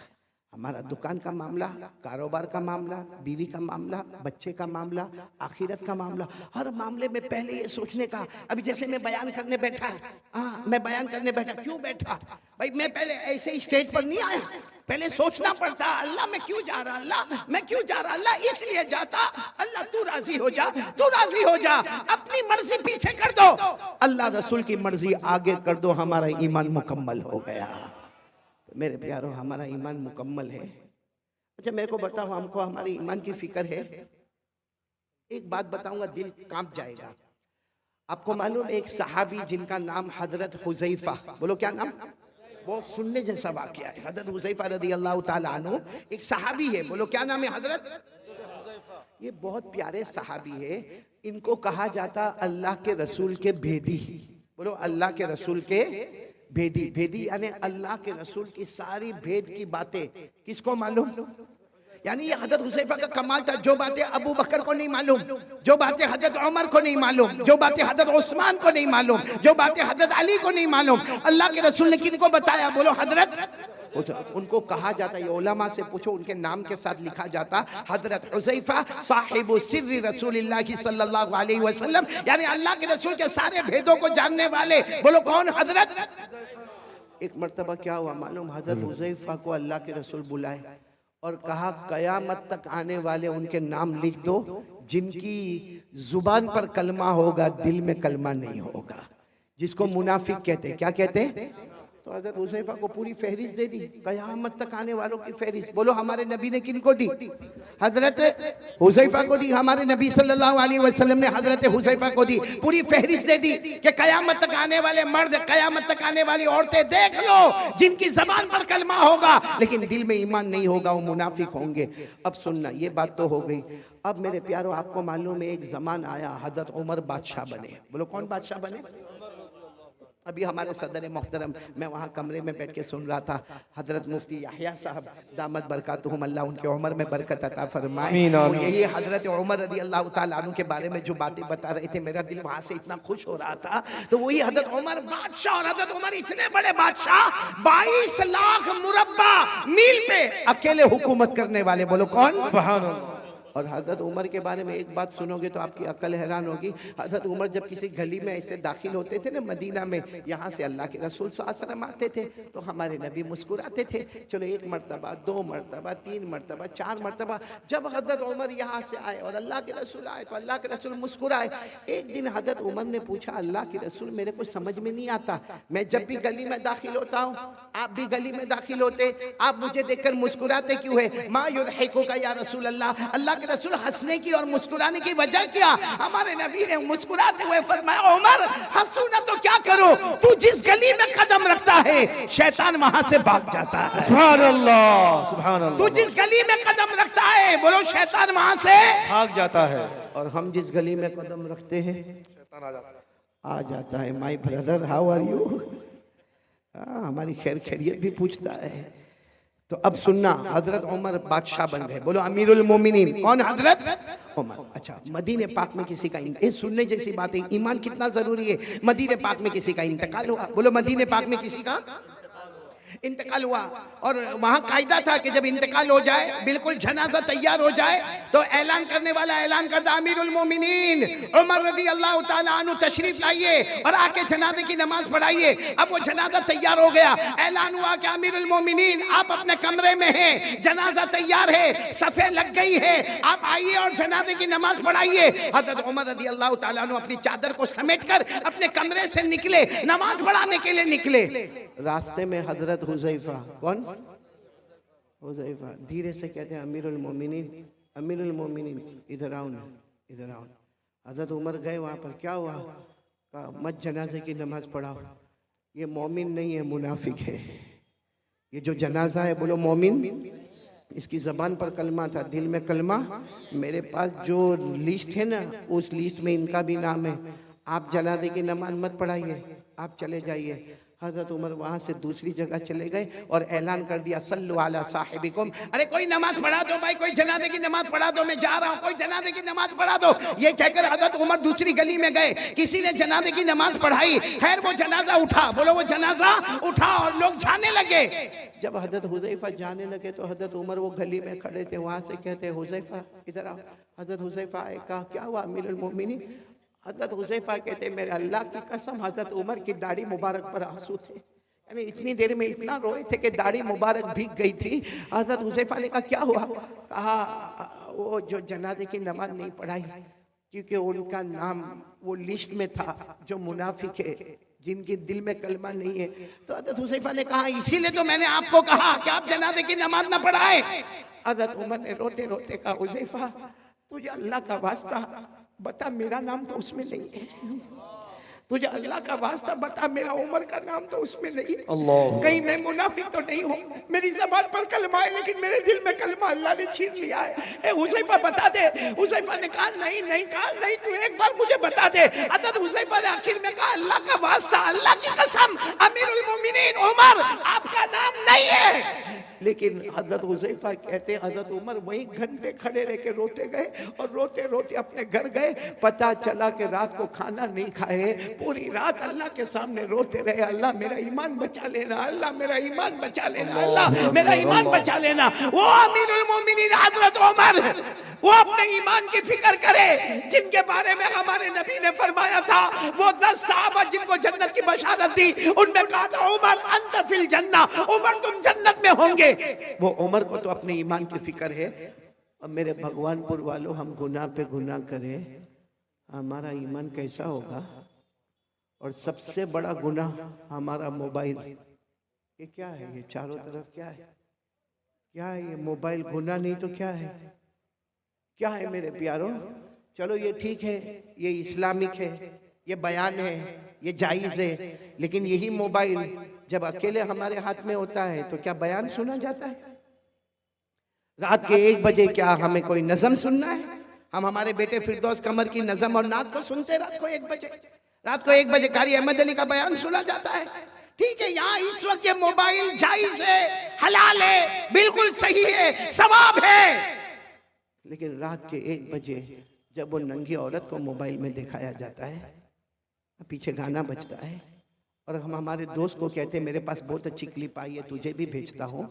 हमारा दुकान का मामला, कारोबार का मामला, बीवी का मामला, बच्चे का मामला, आखिरत का मामला, हर मामले में पहले ये सोचने का। अभी जैसे मैं बयान करने बैठा, हाँ मैं बयान करने बैठा, क्यों बैठा भाई? मैं पहले ऐसे स्टेज पर नहीं आया, पहले सोचना पड़ता, अल्लाह मैं क्यों जा रहा, अल्लाह मैं क्यों जा रहा, अल्लाह इसलिए जाता, अल्लाह तू राजी हो जा, तू राजी हो जा, अपनी मर्जी पीछे कर दो, अल्लाह रसूल की मर्जी आगे कर दो, हमारा ईमान मुकम्मल हो गया। मेरे प्यारो, हमारा ईमान मुकम्मल है। अच्छा मेरे को बताओ, हमको हमारे ईमान की फिक्र है? एक बात बताऊंगा, दिल कांप जाएगा। आपको मालूम एक सहाबी जिनका नाम हजरत हुज़ैफा, बोलो क्या नाम? बहुत सुनने जैसा वाकया है। हजरत हुज़ैफा रदी अल्लाह ताला अन्हु एक सहाबी है, बोलो क्या नाम है? हजरत। ये बहुत प्यारे सहाबी है, इनको कहा जाता अल्लाह के रसूल के भेदी। बोलो अल्लाह के रसूल के भेदी। भेदी यानी अल्लाह के रसूल की सारी भेद की बातें किसको मालूम? यानी ये हजरत हुज़ैफा का कमाल था, जो बातें अबू बकर को नहीं मालूम, जो बातें हजरत उमर को नहीं मालूम, जो बातें हजरत उस्मान को नहीं मालूम, जो बातें हजरत अली को नहीं मालूम, अल्लाह के रसूल ने किनको बताया? बोलो हजरत। उनको कहा जाता, ये उलमा से पूछो, उनके नाम के साथ लिखा जाता हजरत हुज़ैफा साहिबु सिर्री रसूलिल्लाह सल्लल्लाहु अलैहि वसल्लम, यानी अल्लाह के रसूल के सारे भेदों को जानने वाले। बोलो कौन? हजरत। एक मर्तबा क्या हुआ मालूम? हजरत हुज़ैफा को अल्लाह के रसूल बुलाए और कहा कयामत तक आने वाले उनके नाम लिख दो, जिनकी जुबान पर कलमा होगा, दिल में कलमा नहीं होगा, जिसको मुनाफिक कहते हैं। क्या कहते हैं? तो हजरत हुज़ैफा को पूरी फहरिस्त दे दी, कयामत तक आने वालों की फहरिस्त। बोलो हमारे नबी ने किनको दी? हजरत हुज़ैफा को दी। हमारे नबी सल्लल्लाहु अलैहि वसल्लम ने हजरत हुज़ैफा को दी, पूरी फहरिस्त दे दी कि कयामत तक आने वाले मर्द, कयामत तक आने वाली औरतें देख लो, जिनकी जबान पर कलमा होगा लेकिन दिल में ईमान नहीं होगा, वो मुनाफिक होंगे। अब सुनना, ये बात तो हो गई। अब मेरे प्यारों, आपको मालूम है एक जमान आया, हजरत उमर बादशाह बने। बोलो कौन बादशाह बने? अभी हमारे सदर मोहतरम, मैं वहाँ कमरे में बैठ के सुन रहा था, हजरत मुफ्ती याहिया साहब दामद बरकातुहुम, अल्लाह उनके उम्र में बरकत अता फरमाए। यही हजरत उमर रदी अल्लाह ताला अन्हु के बारे में जो बातें बता रहे थे, मेरा दिल वहाँ से इतना खुश हो रहा था। तो वही हजरत उमर बादशाह, और हजरत उमर इतने बड़े बादशाह, 22 लाख मुरब्बा मील पे अकेले हुकूमत करने वाले। बोलो कौन? और हज़रत उमर के बारे में एक बात सुनोगे तो आपकी अकल हैरान होगी। हज़रत उमर जब किसी गली में ऐसे दाखिल होते थे ना मदीना में, यहाँ से अल्लाह के रसूल सल्लल्लाहु अलैहि वसल्लम आते थे तो हमारे नबी मुस्कुराते थे। चलो 1 मरतबा, 2 मरतबा, 3 मरतबा, 4 मरतबा, जब हज़रत उमर यहाँ से आए और अल्लाह के रसूल आए तो अल्लाह के रसूल मुस्कुराए। एक दिन हज़रत उमर ने पूछा, अल्लाह के रसूल मेरे को समझ में नहीं आता, मैं जब भी गली में दाखिल होता हूँ, आप भी गली में दाखिल होते, आप मुझे देखकर मुस्कुराते क्यों है? मा युदहिकुका या रसूल अल्लाह, अल्लाह के रसूल हंसने की और मुस्कुराने की वजह क्या? हमारे नबी ने मुस्कुराते हुए फरमाया, उमर हंसू ना तो क्या करो, तू जिस गली में कदम रखता है शैतान वहां से भाग जाता है। सुभान अल्लाह, सुभान अल्लाह। तू जिस गली में कदम रखता है बोलो शैतान वहां से भाग जाता है। और हम जिस गली में कदम रखते हैं शैतान आ जाता है। आ जाता है। My brother how are you? हमारी खैर खैरियत भी पूछता है। तो अब सुनना, हजरत उमर बादशाह बन गए। बोलो अमीरुल मोमिनीन। कौन? हजरत उमर। अच्छा, मदीने पाक में किसी का ये सुनने जैसी बात है, ईमान कितना जरूरी है। मदीने पाक में किसी का इंतकाल हुआ। बोलो मदीने पाक में किसी का इंतकाल हुआ और वहां कायदा था कि जब इंतकाल हो जाए, बिल्कुल जनाजा तैयार हो जाए तो ऐलान करने वाला ऐलान करता, अमीरुल मोमिनीन उमर रज़ी अल्लाह तआला अन्हु तशरीफ लाइए और आके जनाजे की नमाज पढ़ाइए। अब वो जनाजा तैयार हो गया, ऐलान हुआ कि अमीरुल मोमिनीन आप अपने कमरे में हैं, जनाजा तैयार है, सफ़े लग गई है, आप आइए और जनाजे की नमाज पढ़ाइए। हज़रत उमर रज़ी अल्लाह तआला अन्हु अपनी चादर को समेटकर अपने कमरे से निकले, नमाज पढ़ाने के लिए निकले। रास्ते में हजरत हुज़ैफा, कौन? हुज़ैफा धीरे से कहते हैं, अमीरुल मोमिनीन, अमीरुल मोमिनीन इधर आओ ना, इधर आओ। हजरत उमर गए वहाँ पर, क्या हुआ? कहा मत जनाजे की नमाज पढ़ाओ, ये मोमिन नहीं है, मुनाफिक है। ये जो जनाजा है बोलो मोमिन, इसकी ज़बान पर कलमा था, दिल में कलमा। मेरे पास जो लिस्ट है ना, उस लिस्ट में इनका भी नाम है। आप जनाजे की नमाज मत पढ़ाइए, आप चले जाइए। हज़रत उमर वहाँ से दूसरी जगह चले गए और ऐलान कर दिया, सल्लु अला साहिबिकुम, अरे कोई नमाज पढ़ा दो भाई, कोई जनाजे की नमाज पढ़ा दो, मैं जा रहा हूँ, कोई जनाजे की नमाज पढ़ा दो। ये कहकर हज़रत उमर दूसरी गली में गए, किसी ने जनाजे की नमाज पढ़ाई। खैर वो जनाजा उठा, बोलो वो जनाजा उठा और लोग जाने लगे। जब हज़रत हुज़ैफा जाने लगे तो हज़रत उमर वो गली में खड़े थे, वहाँ से कहते हुज़ैफा इधर आओ। हज़रत हुज़ैफा आए, कहा क्या हुआ अमीरुल मोमिनीन? हज़रत हुज़ैफा कहते मेरे अल्लाह की कसम, हज़रत उमर की दाढ़ी मुबारक पर आंसू थे, यानी इतनी देर में इतना रोए थे कि दाढ़ी मुबारक भीग गई थी। हज़रत हुज़ैफा ने कहा क्या हुआ? कहा वो जो जनाजे की नमाज नहीं पढ़ाई क्योंकि उनका नाम वो लिस्ट में था जो मुनाफिक है, जिनके दिल में कलमा नहीं है। तो हज़रत हुज़ैफा ने कहा इसीलिए तो मैंने आपको कहा कि आप जनाजे की नमाज ना पढ़ाए। हज़रत उमर ने रोते रोते कहा हुज़ैफा तुझे अल्लाह का वास्ता बता, मेरा नाम तो उसमें नहीं है, तुझे अल्लाह का वास्ता बता, मेरा उमर का नाम तो उसमें नहीं है। अल्लाह, कहीं मैं मुनाफिक तो नहीं हूँ? मेरी ज़बान पर कलमा है लेकिन मेरे दिल में कलमा अल्लाह ने छीन लिया है। हुज़ैफा बता दे। हुज़ैफा ने कहा नहीं नहीं, कहा नहीं, तू एक बार मुझे बता दे। हज़रत हुज़ैफा ने आखिर में कहा अल्लाह का वास्ता, अल्लाह की कसम, अमीरुल मोमिनीन उमर आपका नाम नहीं है। लेकिन हज़रत हुज़ैफा कहते हज़रत उमर वहीं घंटे खड़े रह के रोते गए और रोते रोते अपने घर गए। पता चला कि रात को खाना नहीं खाए, पूरी रात अल्लाह के सामने रोते रहे, अल्लाह मेरा ईमान बचा लेना, अल्लाह मेरा ईमान बचा लेना, अल्लाह मेरा ईमान बचा लेना। वो अमीरुल मोमिनीन हज़रत उमर, वो अपने ईमान की फिक्र करे जिनके बारे में हमारे नबी ने फरमाया था, वो 10 सहाबा जिनको जन्नत की बशारत दी, उनमें कहा था उमर अंत फिल जन्ना, उमर तुम जन्नत में होंगे। वो उमर को तो अपने ईमान की फिक्र है। और मेरे भगवानपुर वालों, हम गुनाह पे गुनाह करें, हमारा ईमान कैसा होगा? और सबसे बड़ा गुनाह हमारा मोबाइल। ये क्या है? ये चारों तरफ क्या है? क्या है ये मोबाइल? गुनाह नहीं तो क्या है? क्या है मेरे प्यारों? चलो ये ठीक है, ये इस्लामिक है, ये बयान है, ये जायज़ है, लेकिन यही मोबाइल जब अकेले हमारे हाथ में होता है तो क्या बयान सुना जाता है? रात के 1 बजे क्या हमें कोई नज़म सुनना है? हम हमारे बेटे फिरदौस कमर की नज़म और नात को सुनते रात को 1 बजे। रात को 1 बजे कारी अहमद अली का बयान सुना जाता है। ठीक है, यहाँ इस वक्त ये मोबाइल जायज़ है, हलाल है, बिल्कुल सही है, सवाब है, लेकिन रात के 1 बजे जब वो नंगी औरत को मोबाइल में दिखाया जाता है, पीछे गाना बजता है और हम हमारे दोस्त को कहते हैं मेरे पास बहुत अच्छी क्लिप आई है, तुझे भी भेजता हूँ।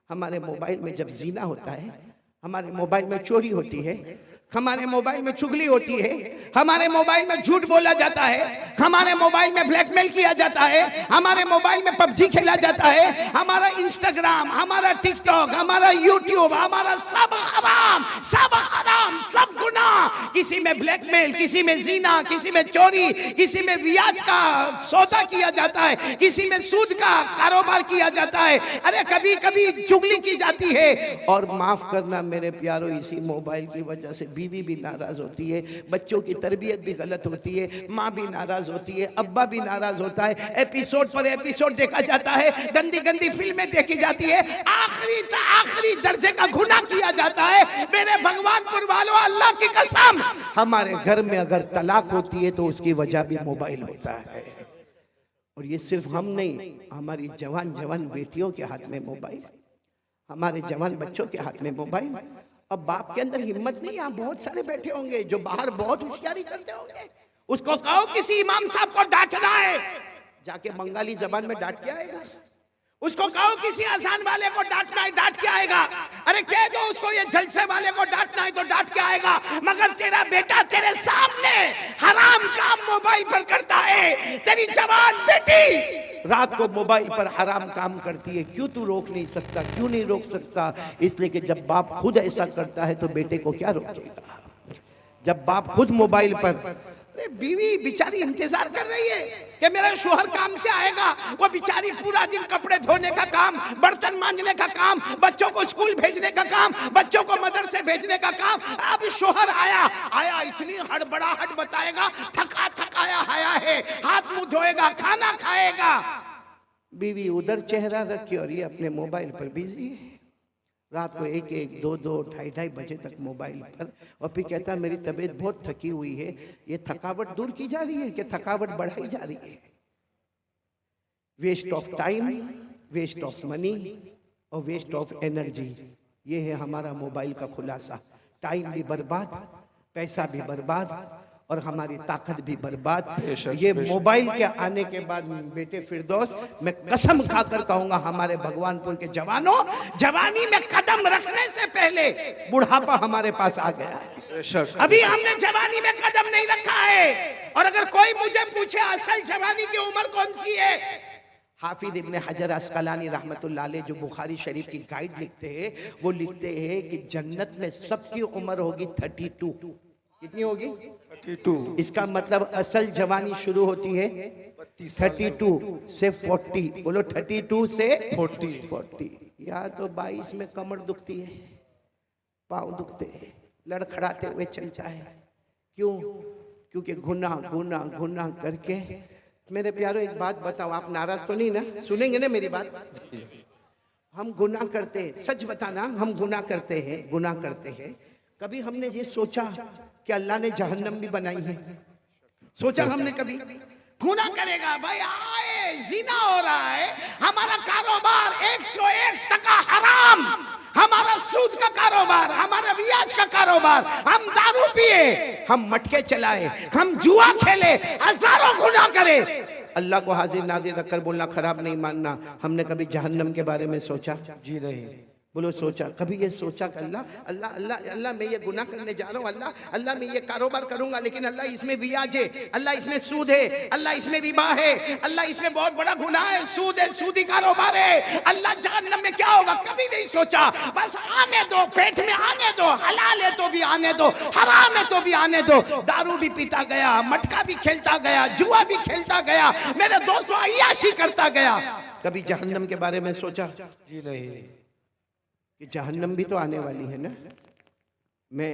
हमारे मोबाइल में जब जीना होता है हमारे मोबाइल में चोरी होती है, हमारे मोबाइल में चुगली होती है, हमारे मोबाइल में झूठ बोला जाता है, हमारे मोबाइल में ब्लैकमेल किया जाता है, हमारे मोबाइल में पबजी खेला जाता है, हमारा इंस्टाग्राम, हमारा टिकटॉक, हमारा यूट्यूब, हमारा सब हराम, सब गुनाह। किसी में ब्लैकमेल, किसी में जीना, किसी में चोरी, किसी में ब्याज का सौदा किया जाता है, किसी में सूद का कारोबार किया जाता है, अरे कभी कभी चुगली की जाती है। और माफ करना मेरे प्यारो, इसी मोबाइल की वजह से बीवी भी नाराज होती है, बच्चों की तरबियत भी गलत होती है, माँ भी नाराज होती है, अब्बा भी नाराज होता है, एपिसोड पर एपिसोड देखा जाता है, गंदी गंदी फिल्में देखी जाती है, आखिरी दर्जे का गुनाह किया जाता है। मेरे भगवानपुर वालों, अल्लाह की कसम, हमारे घर में अगर तलाक होती है तो उसकी वजह भी मोबाइल होता है। और ये सिर्फ हम नहीं, हमारी जवान बेटियों के हाथ में मोबाइल, हमारे जवान बच्चों के हाथ में मोबाइल। अब बाप के अंदर हिम्मत नहीं, यहाँ बहुत सारे बैठे होंगे जो बाहर बहुत होशियारी करते होंगे, उसको कहो किसी इमाम साहब को डांटना है, जाके बंगाली जबान में डांट के आएगा। उसको कहो किसी आसान वाले को डांटना है, डांट के आएगा। अरे कह दो उसको ये जलसे वाले को डांटना है तो डांट के आएगा। मगर तेरा बेटा तेरे सामने हराम काम मोबाइल पर करता है, तेरी जवान बेटी रात को मोबाइल पर हराम काम करती है, क्यों तू रोक नहीं सकता? क्यों नहीं रोक सकता? इसलिए कि जब बाप खुद ऐसा करता है तो बेटे को क्या रोकेगा? जब बाप खुद मोबाइल पर, बीवी बेचारी इंतजार कर रही है कि मेरा शोहर काम से आएगा, वो बेचारी पूरा दिन कपड़े धोने का काम, बर्तन मांजने का काम, बच्चों को स्कूल भेजने का काम, बच्चों को मदरसे भेजने का काम। अब शोहर आया इतनी हड़बड़ाहट बताएगा, थकाया आया है, हाथ मुंह धोएगा, खाना खाएगा। बीवी उधर चेहरा रखी और ये अपने मोबाइल पर बिजी है। रात को 1-1, 2-2, 2:30 बजे तक मोबाइल पर, और फिर कहता मेरी तबीयत बहुत थकी हुई है। ये थकावट दूर की जा रही है कि थकावट बढ़ाई जा रही है? Waste of time, waste of money और वेस्ट ऑफ एनर्जी, ये है हमारा मोबाइल का खुलासा। टाइम भी बर्बाद, पैसा भी बर्बाद और हमारी ताकत भी बर्बाद। ये मोबाइल के आने के बाद बेटे फिरदौस, मैं कसम खाकर कहूंगा हमारे भगवानपुर के जवानों, जवानी में कदम रखने से पहले बुढ़ापा हमारे पास आ गया है। अभी हमने जवानी में कदम नहीं रखा है। और अगर कोई मुझे पूछे असल जवानी की उम्र कौन सी है, हाफिज इब्ने हजर अस्कलानी रहमतुल्लाह अलैह जो बुखारी शरीफ की गाइड लिखते हैं, वो लिखते हैं कि जन्नत में सबकी उम्र होगी 32। कितनी होगी? 32। इसका मतलब असल जवानी शुरू होती है 32 से 40। बोलो 32 से 40। या तो 22 में कमर दुखती है, पाँव दुखते हैं, लड़खड़ाते हुए चलता है। क्यों? क्योंकि गुनाह करके। मेरे प्यारो एक बात बताओ, आप नाराज तो नहीं ना? सुनेंगे ना मेरी बात? हम गुनाह करते हैं, सच बताना, हम गुनाह करते हैं। कभी हमने ये सोचा कि अल्लाह ने जहन्नम भी बनाई है? सोचा हमने कभी? गुनाह करेगा भाई, आए जिना हो रहा है, हमारा कारोबार 101% हराम, हमारा सूद का कारोबार, हमारा ब्याज का कारोबार, हम दारू पिए, हम मटके चलाए, हम जुआ खेले, हजारों गुनाह करे। अल्लाह को हाजिर नाजिर रखकर बोलना खराब नहीं मानना। हमने कभी जहन्नम के बारे में सोचा? जी नहीं। बोलो सोचा? कभी ये सोचा कि अल्लाह मैं ये गुनाह करने जा रहा हूँ, अल्लाह मैं ये कारोबार करूंगा, लेकिन अल्लाह इसमें ब्याज है, अल्लाह इसमें सूद है, अल्लाह इसमें रिबा है, अल्लाह इसमें बहुत बड़ा गुनाह है, सूद है, सूदी कारोबार है, अल्लाह जहन्नम में क्या होगा? कभी नहीं सोचा। बस आने दो, पेट में आने दो, हलाल है तो भी आने दो, हराम है तो भी आने दो। दारू भी पीता गया, मटका भी खेलता गया, जुआ भी खेलता गया, मेरे दोस्तों अय्याशी करता गया। कभी जहन्नम के बारे में सोचा? जी नहीं। कि जहन्नम भी तो आने वाली है ना। मैं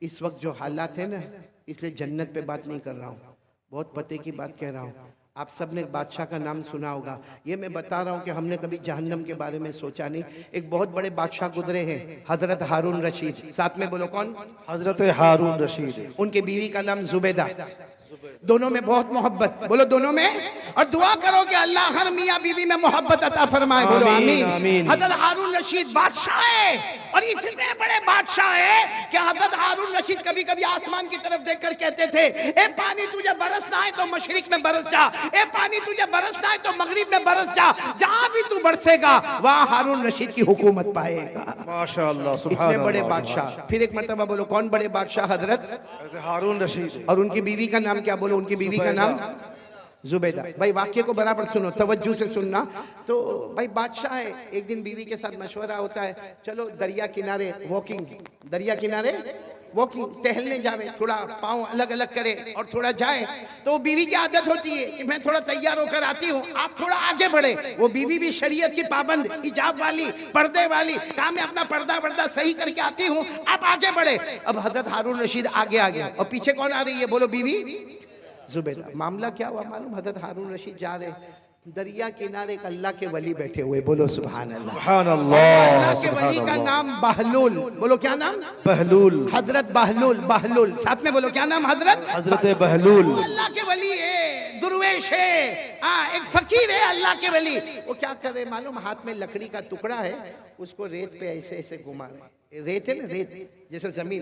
इस वक्त जो हालात है ना, इसलिए जन्नत पे बात नहीं कर रहा हूँ, बहुत पते की बात कह रहा हूँ। आप सब ने बादशाह का नाम सुना होगा, ये मैं बता रहा हूँ कि हमने कभी जहन्नम के बारे में सोचा नहीं। एक बहुत बड़े बादशाह गुजरे हैं, हजरत हारून रशीद। साथ में बोलो कौन? हजरत हारून रशीद। उनके बीवी का नाम जुबैदा। दोनों में बहुत मोहब्बत, बोलो दोनों में। और दुआ करो कि अल्लाह हर मियाँ बीवी में मोहब्बत अता फरमाए, बोलो आमीन। हजरत हारून रशीद बादशाह है, और इसलिए बड़े बादशाह है कि हजरत हारून रशीद कभी कभी आसमान की तरफ देखकर कहते थे, ए पानी तुझे बरसना है तो मशरिक में बरस जा, ए पानी तुझे बरसना है तो मगरिब में बरस जा, जहां भी तू बरसेगा वहां हारून रशीद की हुकूमत पाएगा। माशाअल्लाह इतने सुभान बड़े अल्लाह बादशाह। फिर एक मर्तबा बोलो कौन बड़े बादशाह? हजरत। हारून रशीद और उनकी बीवी का नाम क्या? बोलो उनकी बीवी का नाम जुबैदा। भाई वाक्य को बराबर सुनो, तवज्जो से सुनना। तो भाई बादशाह है, एक दिन बीवी के साथ मशवरा होता है, चलो दरिया किनारे वॉकिंग, दरिया किनारे वॉकिंग, टहलने जावे, थोड़ा पाँव अलग अलग करे और थोड़ा जाए। तो बीवी की आदत होती है कि मैं थोड़ा तैयार होकर आती हूँ, आप थोड़ा आगे बढ़े। वो बीवी भी शरीयत की पाबंद, हिजाब वाली, पर्दे वाली, कहा मैं अपना पर्दा वर्दा सही करके आती हूँ, आप आगे बढ़े। अब हजरत हारून रशीद आगे आ गया और पीछे कौन आ रही है? बोलो बीवी जुबैदा। मामला क्या हुआ मालूम? हजरत हारून रशीद जा रहे, दरिया किनारे एक अल्लाह के वली बैठे हुए, बोलो सुभान अल्लाह। सुभान अल्लाह अल्लाह के वली का नाम बहलूल, बोलो क्या नाम? बहलूल, हजरत बहलूल। बहलूल साथ में बोलो क्या नाम? हजरत हजरत बहलूल। अल्लाह के वली है, दुर्वेश है, एक फकीर है अल्लाह के वली। वो क्या कर रहे मालूम? हाथ में लकड़ी का टुकड़ा है, उसको रेत पे ऐसे ऐसे घुमा रहे। रेत है ना, रेत जैसे जमीन,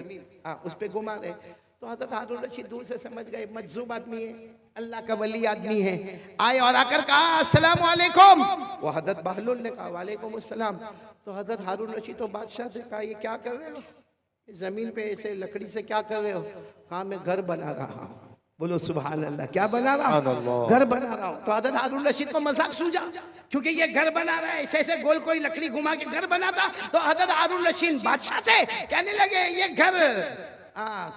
उस पे घुमा रहे। तो हजरत हारून रशीद दूर से समझ गए मजजूब आदमी है, अल्लाह का वली आदमी है। आए और आकर कहा अस्सलाम वालेकुम। वो हजरत बहलूल ने कहा वालेकुम अस्सलाम। तो हजरत हारून रशीद तो बादशाह से कहा ये क्या कर रहे हो? जमीन पे ऐसे लकड़ी से क्या कर रहे हो? कहा मैं घर बना रहा हूँ। बोलो सुभान अल्लाह। क्या बना रहा हूँ? घर बना रहा हूँ। तो हजरत हारून रशीद को मजाक सूझा, क्योंकि ये घर बना रहा है, ऐसे ऐसे गोल कोई लकड़ी घुमा के घर बनाता। तो हजरत हारून रशीद बादशाह थे, कहने लगे ये घर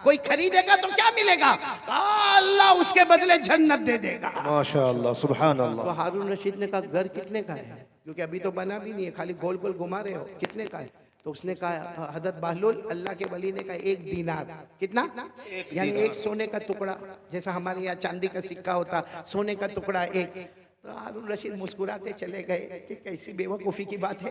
कोई खरीदेगा तो क्या मिलेगा? अल्लाह उसके बदले जन्नत दे देगा। माशाअल्लाह सुभान तो अल्लाह। हारून रशीद ने कहा घर कितने का है? क्योंकि अभी तो बना भी नहीं है, खाली गोल गोल घुमा रहे हो, कितने का है? तो उसने कहा, हजरत बहलूल अल्लाह के वली ने कहा 1 दीनार। कितना? यानी एक सोने का टुकड़ा, जैसा हमारे यहाँ चांदी का सिक्का होता, सोने का टुकड़ा एक। तो हारून रशीद मुस्कुराते चले गए कि कैसी बेवकूफी की बात है,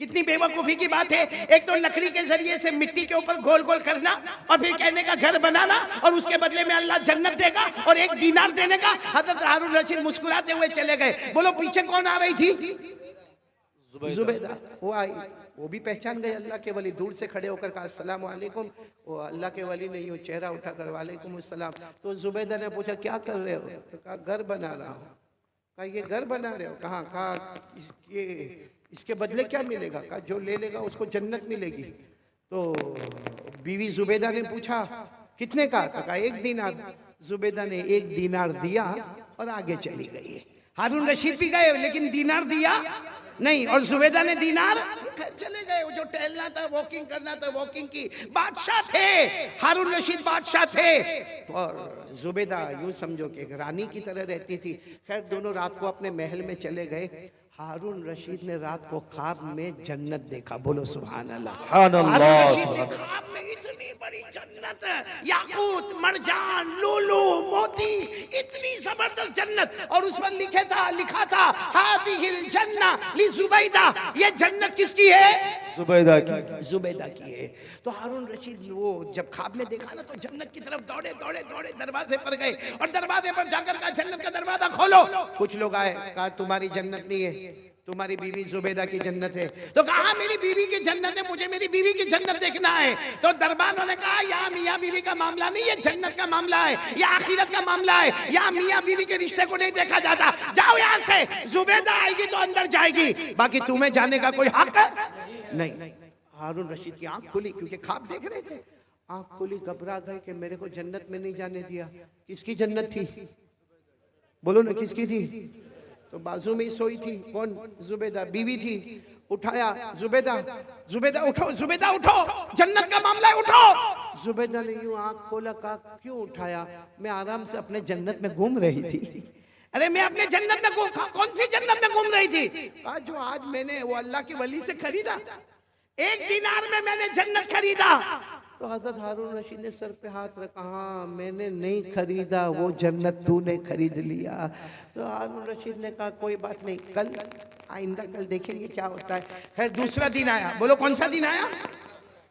कितनी बेवकूफी की बात है। एक तो लकड़ी के जरिए से मिट्टी के ऊपर गोल गोल करना और फिर कहने का घर बनाना और उसके बदले में अल्लाह जन्नत देगा और 1 दीनार देने का। हजरत हारून रशीद मुस्कुराते हुए चले गए। बोलो पीछे कौन आ रही थी? जुबैदा। वो आई, वो भी पहचान गए अल्लाह के वली, दूर से खड़े होकर कहा अस्सलाम वालेकुम। वो अल्लाह के वली ने यूं चेहरा उठाकर वालेकुम अस्सलाम। तो जुबैदा ने पूछा क्या कर रहे हो? तो कहा घर बना रहा हूँ। कहा ये घर बना रहे हो? कहाँ? कहा इसके बदले क्या मिलेगा? कहा जो ले लेगा उसको जन्नत मिलेगी। तो बीवी जुबैदा ने पूछा कितने का? तो कहा 1 दीनार। जुबैदा ने 1 दीनार दिया और आगे चली गई। हारून रशीद भी गए लेकिन दीनार दिया नहीं, और जुबैदा ने दीनार चले गए। वो जो टहलना था, वॉकिंग करना था, वॉकिंग की। बादशाह थे, हारून रशीद बादशाह थे और जुबैदा यूं समझो कि एक रानी की तरह रहती थी। खैर दोनों रात को अपने महल में चले गए। हारून रशीद ने रात को ख्वाब में जन्नत देखा। बोलो सुभान अल्लाह। हारून रशीद ने ख्वाब में इतनी बड़ी जन्नत, याकूत, मरजान, लूलू, मोती, इतनी जबरदस्त जन्नत, और उस पर लिखा था हादिहिल जन्ना ली जुबैदा। ये जन्नत किसकी है? जुबैदा की। जुबैदा की है। तो हारून रशीद वो जब ख्वाब में देखा ना, तो जन्नत की तरफ दौड़े दौड़े दौड़े दरवाजे पर गए और दरवाजे पर जाकर कहा जन्नत का दरवाजा खोलो। कुछ लोग आए, कहा तुम्हारी जन्नत नहीं है, तुम्हारी बीवी जुबैदा की जन्नत है। तो कहा मेरी बीवी की जन्नत है, मुझे मेरी बीवी की जन्नत देखना है। तो दरबार ने कहा यहाँ मियाँ बीवी का मामला नहीं, ये जन्नत का मामला है, या आखिरत का मामला है। यहाँ मियाँ बीवी के रिश्ते को नहीं देखा जाता। जाओ यहाँ से, जुबैदा आएगी तो अंदर जाएगी, बाकी तुम्हें जाने का कोई हक नहीं। हारून रशीद की आंख खुली, क्योंकि ख्वाब देख रहे थे। आंख खुली, घबरा गए कि मेरे को जन्नत में नहीं जाने दिया। किसकी जन्नत थी? बोलो ना किसकी थी? तो बाजू में ही सोई थी। कौन? जुबैदा बीवी थी। उठाया, जुबैदा, जुबैदा उठो, जुबैदा उठो, जन्नत का मामला है, उठो। जुबैदा ने यूं आंख खोला, कहा क्यों उठाया? मैं आराम से अपने जन्नत में घूम रही थी। अरे मैं अपने जन्नत में कौन सी जन्नत में घूम रही थी? कहा जो आज मैंने वो अल्लाह के वली से खरीदा, 1 दीनार में मैंने जन्नत खरीदा। तो हजरत हारून रशीद ने सर पे हाथ रखा, हाँ मैंने नहीं खरीदा, वो जन्नत तूने खरीद लिया। तो हारून रशीद ने कहा कोई बात नहीं, कल आइंदा कल देखेंगे क्या होता है। खैर दूसरा दिन आया। बोलो कौन सा दिन आया?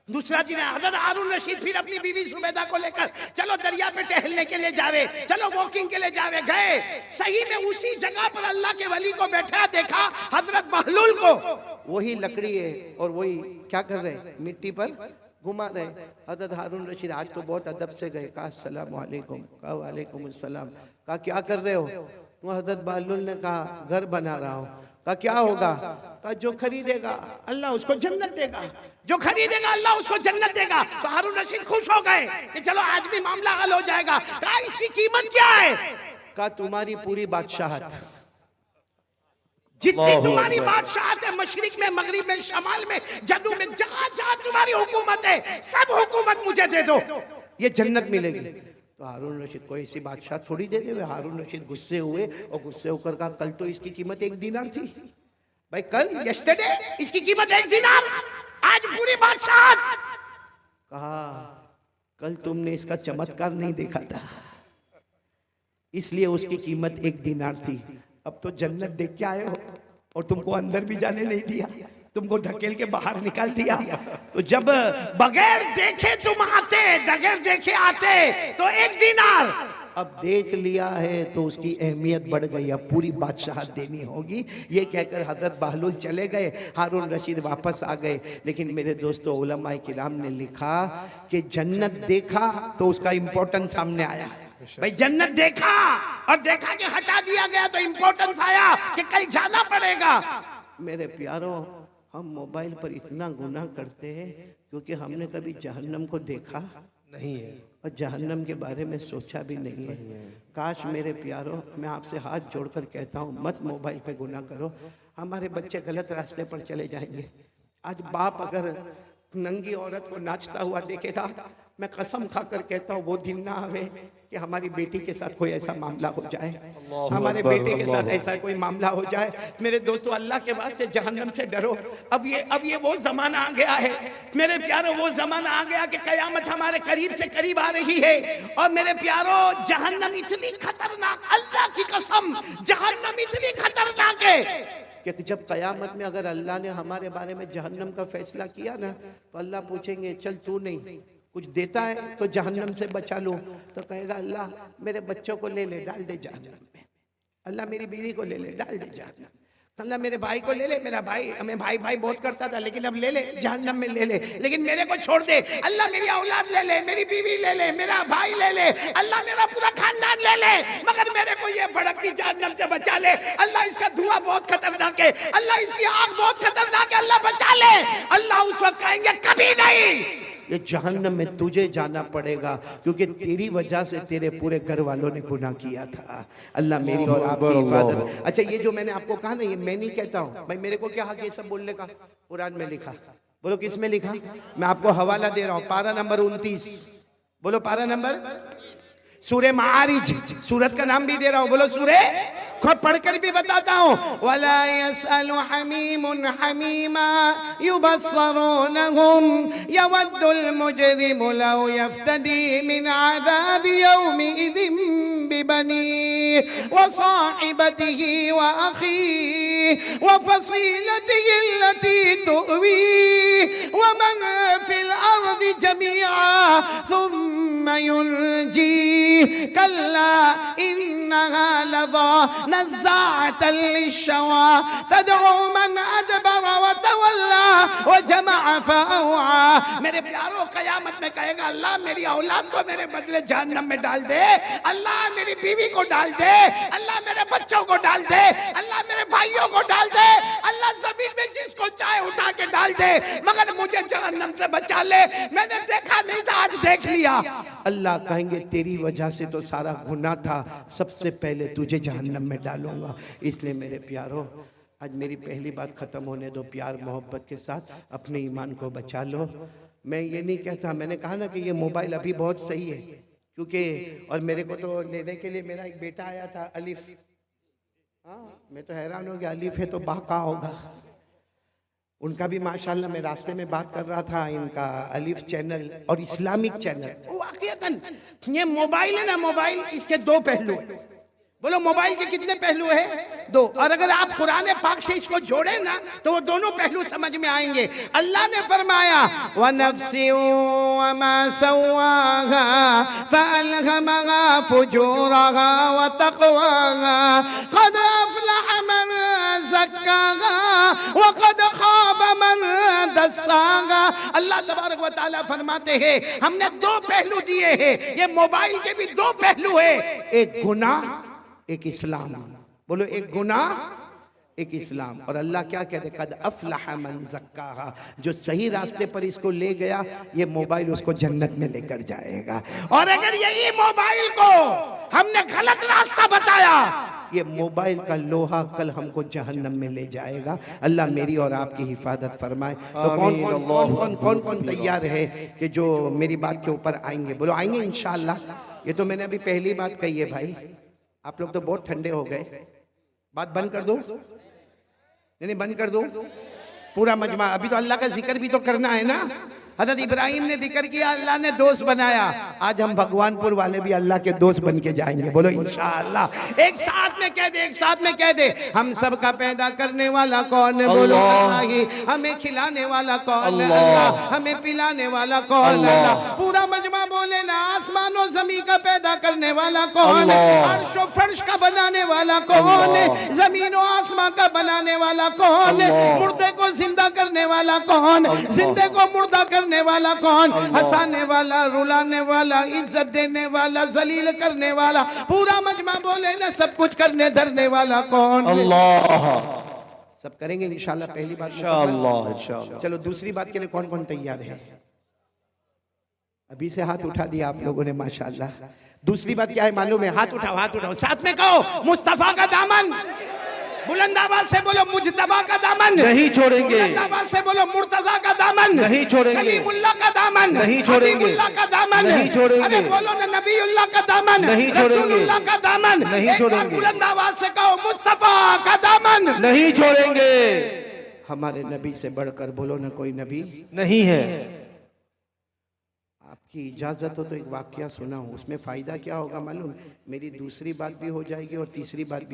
दूसरा दिन आया। हजरत हारून रशीद फिर अपनी बीवी जुबैदा को लेकर चलो दरिया पे टहलने के लिए जावे, चलो वॉकिंग के लिए जावे। गए, सही में उसी जगह पर अल्लाह के वली को बैठा देखा, हजरत बहलूल को। वही लकड़ी है और वही क्या कर रहे, मिट्टी पर घुमा रहे। हजरत हारून रशीद आज तो बहुत अदब से गए, कहा अस्सलाम वालेकुम। कहा वालेकुम अस्सलाम। कहा क्या कर रहे हो? वो हजरत बहलूल ने कहा घर बना रहा हूँ। कहा क्या होगा? कहा जो खरीदेगा अल्लाह उसको जन्नत देगा, जो खरीदेगा अल्लाह उसको जन्नत देगा। तो हारून रशीद खुश हो गए कि चलो आज भी मामला हल हो जाएगा। कहा इसकी कीमत क्या है? कहा तुम्हारी पूरी बादशाहत, जितनी तुम्हारी बादशाहत है, मशरिक में, मगरिब में, शमाल में, जनूब में, जहां जहां तुम्हारी हुकूमत है, सब हुकूमत मुझे दे दो, ये जन्नत मिलेगी। तो हारून रशीद को ऐसी बादशाह थोड़ी दे दे। हारून रशीद गुस्से हुए और गुस्से होकर कहा कल तो इसकी कीमत 1 दीनार थी भाई, कल यस्टरडे इसकी कीमत 1 दीनार, आज पूरी बादशाह। कहा कल तुमने इसका चमत्कार नहीं देखा था, इसलिए उसकी कीमत 1 दीनार थी। अब तो जन्नत देख के आए हो और तुमको अंदर भी जाने नहीं दिया, तुमको ढकेल के बाहर निकाल दिया। तो जब बगैर देखे तुम आते, बगैर देखे आते तो 1 दीनार, अब देख लिया है तो उसकी अहमियत बढ़ गई, अब पूरी बादशाहत देनी होगी। ये कहकर हजरत बहलूल चले गए, हारून रशीद वापस आ गए। लेकिन मेरे दोस्तों, उलमाए किराम ने लिखा कि जन्नत देखा तो उसका इंपॉर्टेंस सामने आया। भाई जन्नत देखा और देखा कि हटा दिया गया तो इंपॉर्टेंस आया कि कल जाना पड़ेगा। मेरे प्यारों, हम मोबाइल पर इतना गुनाह करते हैं क्योंकि हमने कभी जहन्नम को देखा नहीं है और जहन्नम के बारे में सोचा भी नहीं है। काश मेरे प्यारों, मैं आपसे हाथ जोड़कर कहता हूँ मत मोबाइल पे गुनाह करो, हमारे बच्चे गलत रास्ते पर चले जाएंगे। आज बाप अगर नंगी औरत को नाचता हुआ देखेगा, मैं कसम खाकर कहता हूँ वो दिन ना आवे कि हमारी बेटी के साथ कोई ऐसा मामला हो जाए, हमारे बेटे के साथ ऐसा कोई मामला हो जाए। मेरे दोस्तों, अल्लाह के वास्ते जहन्नम से डरो। अब ये वो जमाना आ गया है मेरे प्यारों, वो जमाना आ गया कि कयामत हमारे करीब से करीब आ रही है। और मेरे प्यारों, जहन्नम इतनी खतरनाक, अल्लाह की कसम, जहन्नम इतनी खतरनाक है कि जब कयामत में अगर अल्लाह ने हमारे बारे में जहन्नम का फैसला किया ना, तो अल्लाह पूछेंगे चल तू नहीं कुछ देता है तो जहन्नम से बचा लो। तो कहेगा अल्लाह मेरे बच्चों को ले ले, डाल दे जहन्नम में। अल्लाह मेरी बीवी को ले ले, डाल दे जहन्नम। अल्लाह मेरे भाई को ले ले, मेरा भाई, हमें भाई भाई बहुत करता था लेकिन अब ले ले जहन्नम में ले ले, लेकिन मेरे को छोड़ दे। अल्लाह मेरी औलाद ले ले, मेरी बीवी ले ले, मेरा भाई ले ले, अल्लाह मेरा पूरा खानदान ले ले, मगर मेरे को ये भड़कती जहन्नम से बचा ले। अल्लाह इसका धुआं बहुत खतरनाक है, अल्लाह इसकी आग बहुत खतरनाक है, अल्लाह बचा ले। अल्लाह उस वक्त कहेंगे कभी नहीं, ये जहन्नम में तुझे जाना पड़ेगा क्योंकि तेरी वजह से तेरे पूरे घर वालों ने गुनाह किया था। अल्लाह मेरी और आपकी हिफाजत। अच्छा, ये जो मैंने आपको कहा ना, ये मैं नहीं कहता हूँ भाई, मेरे को क्या हक है सब बोलने का? कुरान में लिखा। बोलो किस में लिखा? मैं आपको हवाला दे रहा हूँ, पारा नंबर 29। बोलो पारा नंबर, सूरे मारिज, सूरत का नाम भी दे रहा हूँ। बोलो सूरे, खुद पढ़कर भी बताता हूँ। वला यसअलु हमीमुन हमीमा युबस्सरूनहुम यवद्दुल मुजरिमु लौ यफ्तदी मिन अज़ाबि यौमिइज़िन बिबनीहि व साहिबतिही व अखीहि व फसीलतिही अल्लती तुअवीहि व मन फिल अर्दि जमीअन सुम्मा युनजीहि कल्ला इन्नहा लज़ा नज़्ज़ाअतन लिश्शवा तदउ मन अदबर व तवल्ला व जमअ फअवा। मेरे प्यारों, कयामत में कहेगा अल्लाह मेरी औलाद को मेरे बदले जहन्नम में डाल दे, अल्लाह मेरी बीवी को डाल दे, अल्लाह मेरे बच्चों को डाल दे, अल्लाह मेरे भाइयों को डाल दे, अल्लाह जमीन में जिसको चाहे उठा के डाल दे, मगर मुझे जहन्नम से बचा ले। मैंने देखा नहीं था, आज देख लिया। अल्लाह कहेंगे तेरी वजह से तो सारा गुनाह था, सबसे पहले तुझे जहन्नम में डालूंगा। इसलिए मेरे प्यारों, आज मेरी पहली बात खत्म होने दो, प्यार मोहब्बत के साथ अपने ईमान को बचा लो। मैं ये नहीं कहता, मैंने कहा ना कि ये मोबाइल अभी बहुत सही है क्योंकि, और मेरे को तो लेने के लिए मेरा एक बेटा आया था अलिफ। हाँ, मैं तो हैरान हो गया, अलिफ है तो बा का होगा। उनका भी माशाल्लाह, मैं रास्ते में बात कर रहा था, इनका अलिफ चैनल और इस्लामिक चैनल। वाकईतन ये मोबाइल है ना, मोबाइल इसके 2 पहलू है। बोलो मोबाइल के कितने पहलू है? 2। और अगर आप कुरान पाक से इसको जोड़े ना तो वो दोनों पहलू समझ में आएंगे। अल्लाह ने फरमाया व नफ्सिन व मा सव्वाहा फअल्हमहा फुजूरहा व तक़वाहा क़द अफ़लह मन ज़क्काहा व क़द ख़ाब मन दस्साहा। अल्लाह तबारक व तआला फरमाते हैं हमने 2 पहलू दिए हैं। ये मोबाइल के भी 2 पहलू है, एक गुनाह, एक इस्लाम। बोलो एक गुनाह, एक इस्लाम। और अल्लाह क्या कहते, कद अफलह मन ज़क्काहा, जो सही रास्ते पर इसको ले गया, ये मोबाइल उसको जन्नत में लेकर जाएगा। और अगर यही मोबाइल को हमने गलत रास्ता बताया, ये मोबाइल का लोहा कल हमको जहन्नम में ले जाएगा। अल्लाह मेरी और आपकी हिफाजत फरमाए। तो कौन कौन तैयार है कि जो मेरी बात के ऊपर आएंगे? बोलो आएंगे इंशाअल्लाह। ये तो मैंने अभी पहली बात कही है भाई, आप लोग तो बहुत ठंडे हो गए। बात बंद कर दो, नहीं बंद कर दो पूरा मजमा। अभी तो अल्लाह का जिक्र भी तो करना है ना। हज़रत इब्राहिम ने जिक्र किया, अल्लाह ने दोस्त बनाया। आज हम भगवानपुर वाले भी अल्लाह के दोस्त बन के जाएंगे। बोलो इंशाअल्लाह। एक साथ में कह दे, एक साथ में कह दे, हम सबका पैदा करने वाला कौन है? बोलो अल्लाह ही। हमें खिलाने वाला कौन है? अल्लाह। हमें पिलाने वाला कौन है? अल्लाह। पूरा मजमा बोले ना, आसमान और जमीन का पैदा करने वाला कौन है? अर्श और फर्श का बनाने वाला कौन है? जमीन और आसमान का बनाने वाला कौन है? मुर्दे को जिंदा करने वाला कौन? जिंदे को मुर्दा करने वाला कौन? हंसाने वाला, रुलाने वाला, इज्जत देने वाला, जलील करने वाला। पूरा मजमा बोले ना, सब कुछ करने धरने वाला कौन? अल्लाह। सब करेंगे इंशाल्लाह। पहली बात इंशाल्लाह, इंशाल्लाह। चलो दूसरी बात के लिए कौन कौन तैयार है? अभी से हाथ उठा दिया आप लोगों ने, माशाल्लाह। दूसरी बात क्या है मालूम है? हाथ उठाओ, हाथ उठाओ, साथ में कहो मुस्तफा का दामन। बुलंद आवाज से बोलो मुजतबा का दामन नहीं छोड़ेंगे। बुलंद आवाज से बोलो मुर्तजा का दामन नहीं छोड़ेंगे। कलीमुल्लाह का दामन नहीं छोड़ेंगे। हबीबुल्लाह का दामन नहीं छोड़ेंगे। अरे बोलो ना, नबीउल्लाह का दामन नहीं छोड़ेंगे। रसूलुल्लाह का दामन नहीं छोड़ेंगे। बुलंद आवाज से कहो मुस्तफा का दामन नहीं छोड़ेंगे। हमारे नबी से बढ़कर बोलो ना कोई नबी नहीं है। आपकी इजाजत हो तो एक वाकया सुना हूं, उसमें फायदा क्या होगा मालूम? मेरी दूसरी बात भी हो जाएगी और तीसरी बात भी